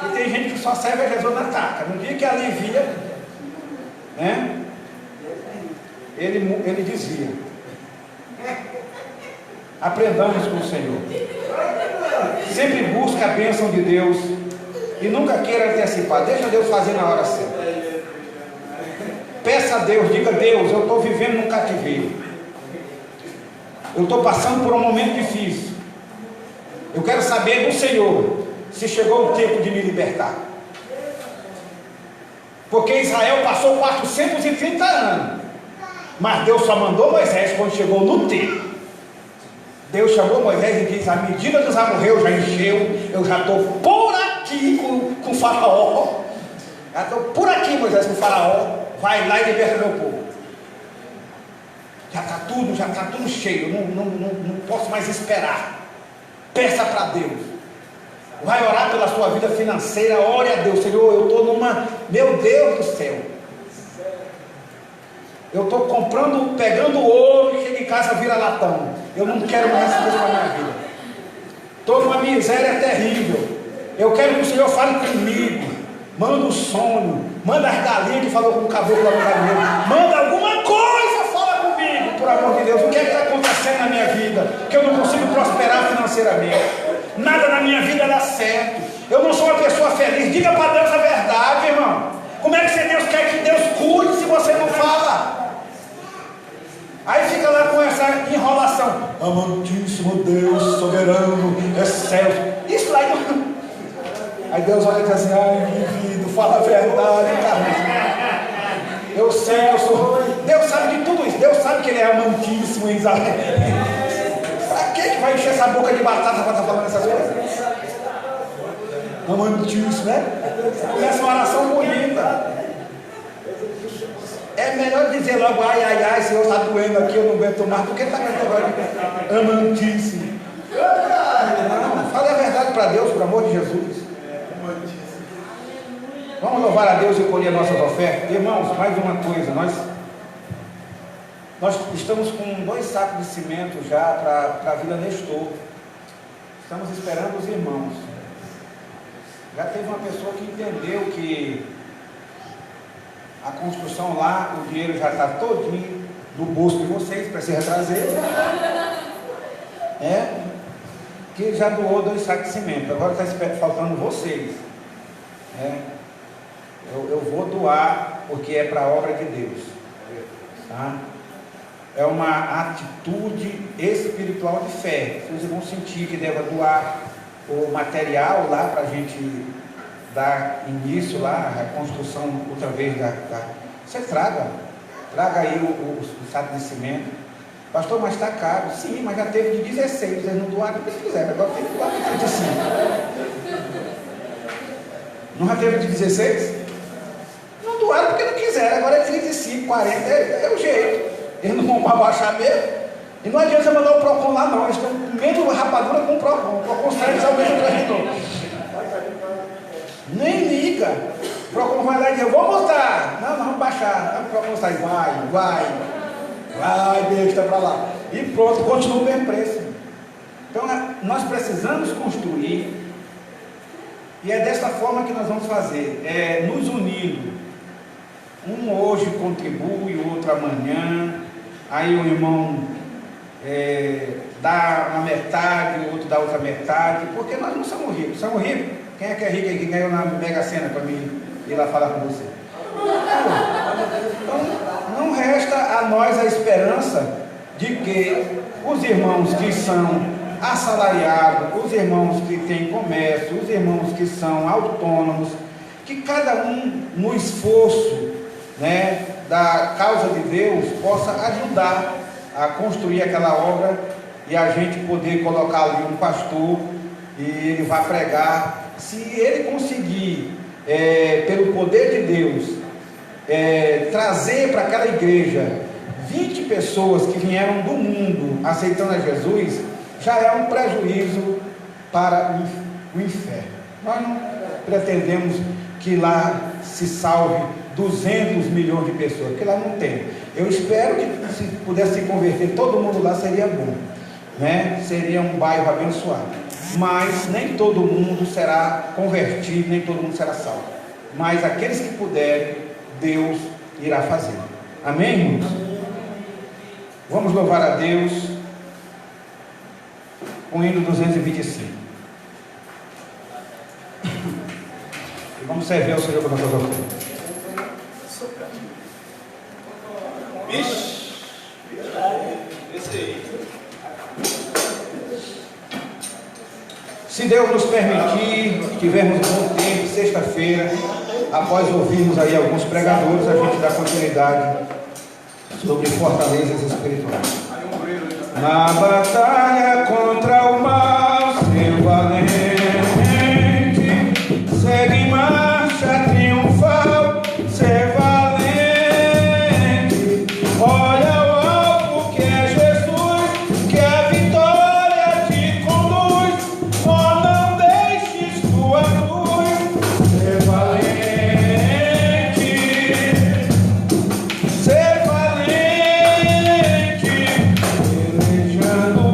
E tem gente que só serve a Jesus na taca. No dia que alivia, né? Ele desvia. Aprendamos com o Senhor. Sempre busque a bênção de Deus e nunca queira antecipar. Deixa Deus fazer na hora certa. Peça a Deus, diga: Deus, eu estou vivendo num cativeiro. Eu estou passando por um momento difícil. Eu quero saber do Senhor se chegou o tempo de me libertar. Porque Israel passou 430 anos, mas Deus só mandou Moisés quando chegou no tempo. Deus chamou Moisés e disse: a medida dos amorreus já encheu, eu já estou por aqui com o faraó. Já estou por aqui, Moisés, com o faraó. Vai lá e liberta meu povo. Já está tudo cheio, não posso mais esperar. Peça para Deus. Vai orar pela sua vida financeira, ore a Deus. Senhor, eu estou numa, meu Deus do céu, eu estou pegando ouro e chego em casa vira latão. Eu não quero mais esse Deus para a minha vida. Estou numa miséria terrível. Eu quero que o Senhor fale comigo. Manda um sonho. Manda as galinhas que falou com o caboclo lá no galinheiro. Manda alguma coisa, fala comigo, por amor de Deus. O que é que está acontecendo na minha vida? Que eu não consigo prosperar financeiramente. Nada na minha vida dá certo. Eu não sou uma pessoa feliz. Diga para Deus a verdade, irmão. Como é que Deus quer que Deus cuide se você não fala? Aí fica lá com essa enrolação. Amantíssimo Deus, soberano, excelso. Isso lá não. Aí Deus olha e diz assim: ai, indivíduo, fala a verdade, cara. Eu sei que eu sou. Deus sabe de tudo isso. Deus sabe que Ele é amantíssimo em Israel. Pra que vai encher essa boca de batata para estar falando essas coisas? Amantíssimo, né? Começa uma oração bonita. É melhor dizer logo: ai, ai, ai, Senhor, está doendo aqui, eu não aguento mais, do que está cantando agora. Amantíssimo. Não, fale a verdade para Deus, pelo amor de Jesus. Vamos louvar a Deus e colher nossas ofertas. Irmãos, mais uma coisa, nós estamos com 2 sacos de cimento já para a Vila Nestor. Estamos esperando os irmãos. Já teve uma pessoa que entendeu que a construção lá, o dinheiro já está todinho no bolso de vocês, precisa trazer. Que já doou 2 sacos de cimento. Agora está faltando vocês. Eu vou doar porque é para a obra de Deus. Tá? É uma atitude espiritual de fé. Vocês vão sentir que deve doar o material lá para a gente dar início lá, a construção outra vez Você traga aí o saco de cimento. Pastor, mas está caro. Sim, mas já teve de 16, eles não doaram o que eles quiseram, agora tem que doar de 35. Não já teve de 16? Não doaram porque não quiseram, agora é 35, 40, é o jeito. Eles não vão abaixar mesmo. E não adianta você mandar o PROCON lá não, eles estão com menos rapadura com o PROCON. O PROCON sai e é o mesmo trajetor. Nem liga. O PROCON vai lá e diz: eu vou botar. Não, vamos baixar. O PROCON sai, vai, deixa para lá. E pronto, continua o mesmo preço. Então nós precisamos construir. E é desta forma que nós vamos fazer, nos unindo. Um hoje contribui, o outro amanhã. Aí o irmão dá uma metade, o outro dá outra metade. Porque nós não somos ricos. Somos ricos? Quem é que é rico aí que ganhou na Mega Sena para mim ir lá falar com você? Então, não resta a nós a esperança de que os irmãos que são assalariados, os irmãos que têm comércio, os irmãos que são autônomos, que cada um no esforço da causa de Deus possa ajudar a construir aquela obra e a gente poder colocar ali um pastor e ele vai pregar. Se ele conseguir, pelo poder de Deus, trazer para aquela igreja 20 pessoas que vieram do mundo aceitando a Jesus, já é um prejuízo para o inferno. Nós não pretendemos que lá se salve 200 milhões de pessoas, porque lá não tem. Eu espero que se pudesse se converter todo mundo lá, seria bom, seria um bairro abençoado. Mas nem todo mundo será convertido, nem todo mundo será salvo. Mas aqueles que puderem, Deus irá fazer. Amém, irmãos? Vamos louvar a Deus com o hino 225. E vamos servir ao Senhor com a nossa oferta. Vixe! Esse aí. Se Deus nos permitir, tivermos um bom tempo, sexta-feira, após ouvirmos aí alguns pregadores, a gente dá continuidade sobre fortalezas espirituais. Na batalha contra o mal, ser valente, segue em marcha triunfal, ser valente. Olha o alvo que é Jesus, que a vitória te conduz. Ó, não deixes tua cruz, ser valente, ser valente, pelejando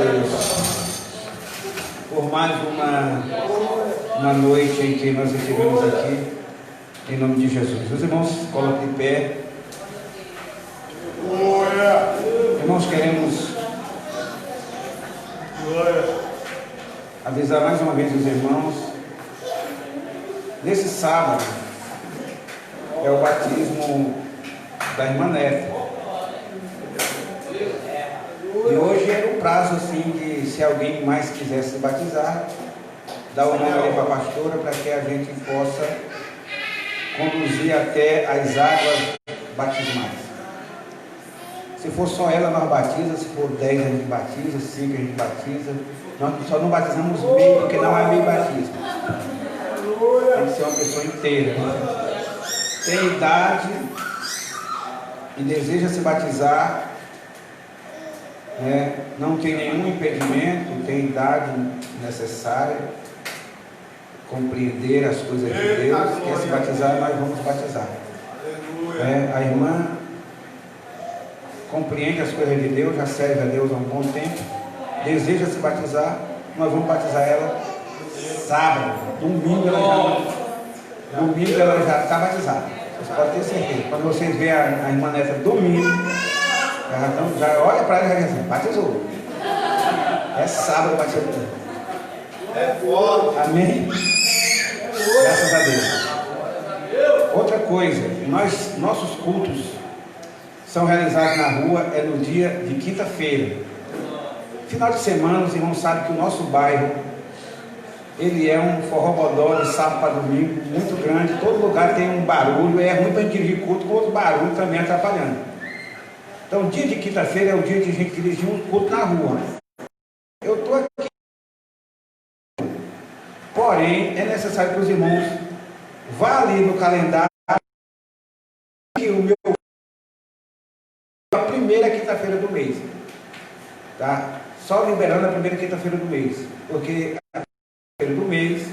Deus por mais uma noite em que nós estivemos aqui, em nome de Jesus. Os irmãos, coloquem de pé. Irmãos, queremos avisar mais uma vez os irmãos. Nesse sábado é o batismo da irmã Neta. E hoje era o prazo assim de, se alguém mais quiser se batizar, dar o nome ali para a pastora para que a gente possa conduzir até as águas batismais. Se for só ela, nós batiza. Se for 10, a gente batiza. 5, a gente batiza. Nós só não batizamos meio, porque não é meio batismo. Tem que ser uma pessoa inteira. Tem idade e deseja se batizar, né? Não tem nenhum impedimento, tem idade necessária, compreender as coisas de Deus, quer se batizar, nós vamos batizar. A irmã compreende as coisas de Deus, já serve a Deus há um bom tempo, deseja se batizar, nós vamos batizar ela sábado. Domingo ela já está batizada. Vocês podem ter certeza. Quando vocês verem a irmã Neta domingo, já olha para ela e já diz assim: batizou. É sábado batizou. É foda. Amém? Graças a Deus. Outra coisa, nossos cultos são realizados na rua, é no dia de quinta-feira. Final de semana, os irmãos sabem que o nosso bairro, ele é um forrobodó de sábado para domingo, muito grande. Todo lugar tem um barulho, é ruim para a gente dirigir culto com outro barulho também atrapalhando. Então, dia de quinta-feira é o dia de a gente dirigir um culto na rua. Eu estou aqui. Porém, é necessário que os irmãos vá ali no calendário que o meu a primeira quinta-feira do mês, tá? Só liberando a primeira quinta-feira do mês, porque a quinta-feira do mês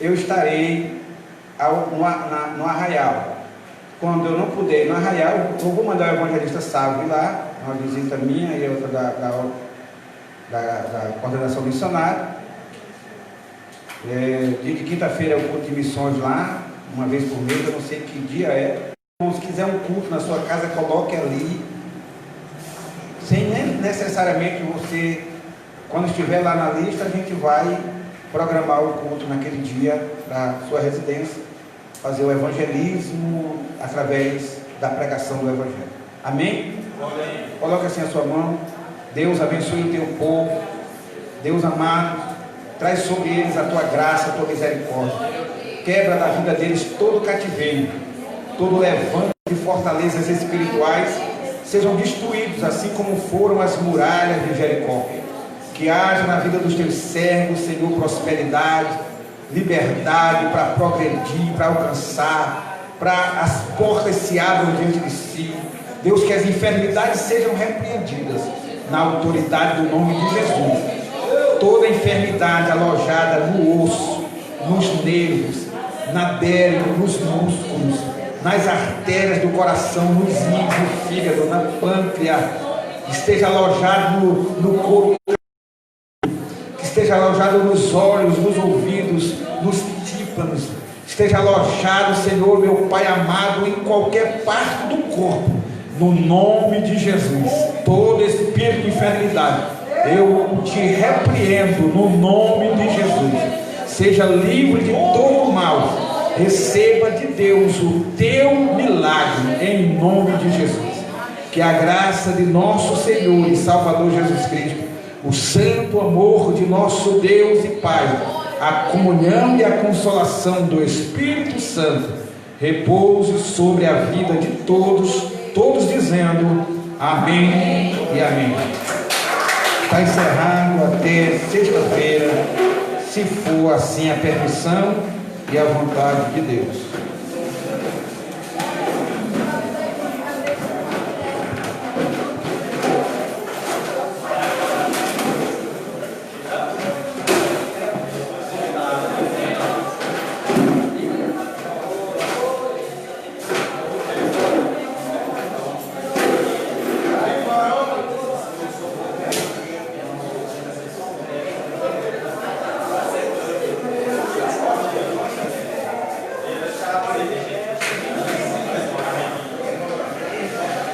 eu estarei no Arraial. Quando eu não puder ir no Arraial, eu vou mandar o evangelista Sávio lá, uma visita minha e outra da coordenação missionária. Dia de quinta-feira é o culto de missões lá, uma vez por mês, eu não sei que dia é. Se quiser um culto na sua casa, coloque ali, sem necessariamente você, quando estiver lá na lista, a gente vai programar o culto naquele dia para sua residência, fazer o evangelismo através da pregação do evangelho. Amém? Amém. Coloque assim a sua mão. Deus abençoe o teu povo. Deus amado, traz sobre eles a tua graça, a tua misericórdia. Quebra da vida deles todo cativeiro, todo levante de fortalezas espirituais sejam destruídos, assim como foram as muralhas de Jericó. Que haja na vida dos teus servos, Senhor, prosperidade, liberdade para progredir, para alcançar, para as portas se abram diante de si. Deus, que as enfermidades sejam repreendidas na autoridade do nome de Jesus. Toda enfermidade alojada no osso, nos nervos, na derme, nos músculos, nas artérias do coração, nos rins, no fígado, na pâncreas, esteja alojado no corpo, que esteja alojado nos olhos, nos ouvidos, nos tímpanos, esteja alojado, Senhor, meu Pai amado, em qualquer parte do corpo, no nome de Jesus. Todo espírito de enfermidade, eu te repreendo no nome de Jesus. Seja livre de todo mal. Receba de Deus o teu milagre em nome de Jesus. Que a graça de nosso Senhor e Salvador Jesus Cristo, o santo amor de nosso Deus e Pai, a comunhão e a consolação do Espírito Santo repouse sobre a vida de todos dizendo amém e amém. Está encerrado até sexta-feira, se for assim a permissão e a vontade de Deus.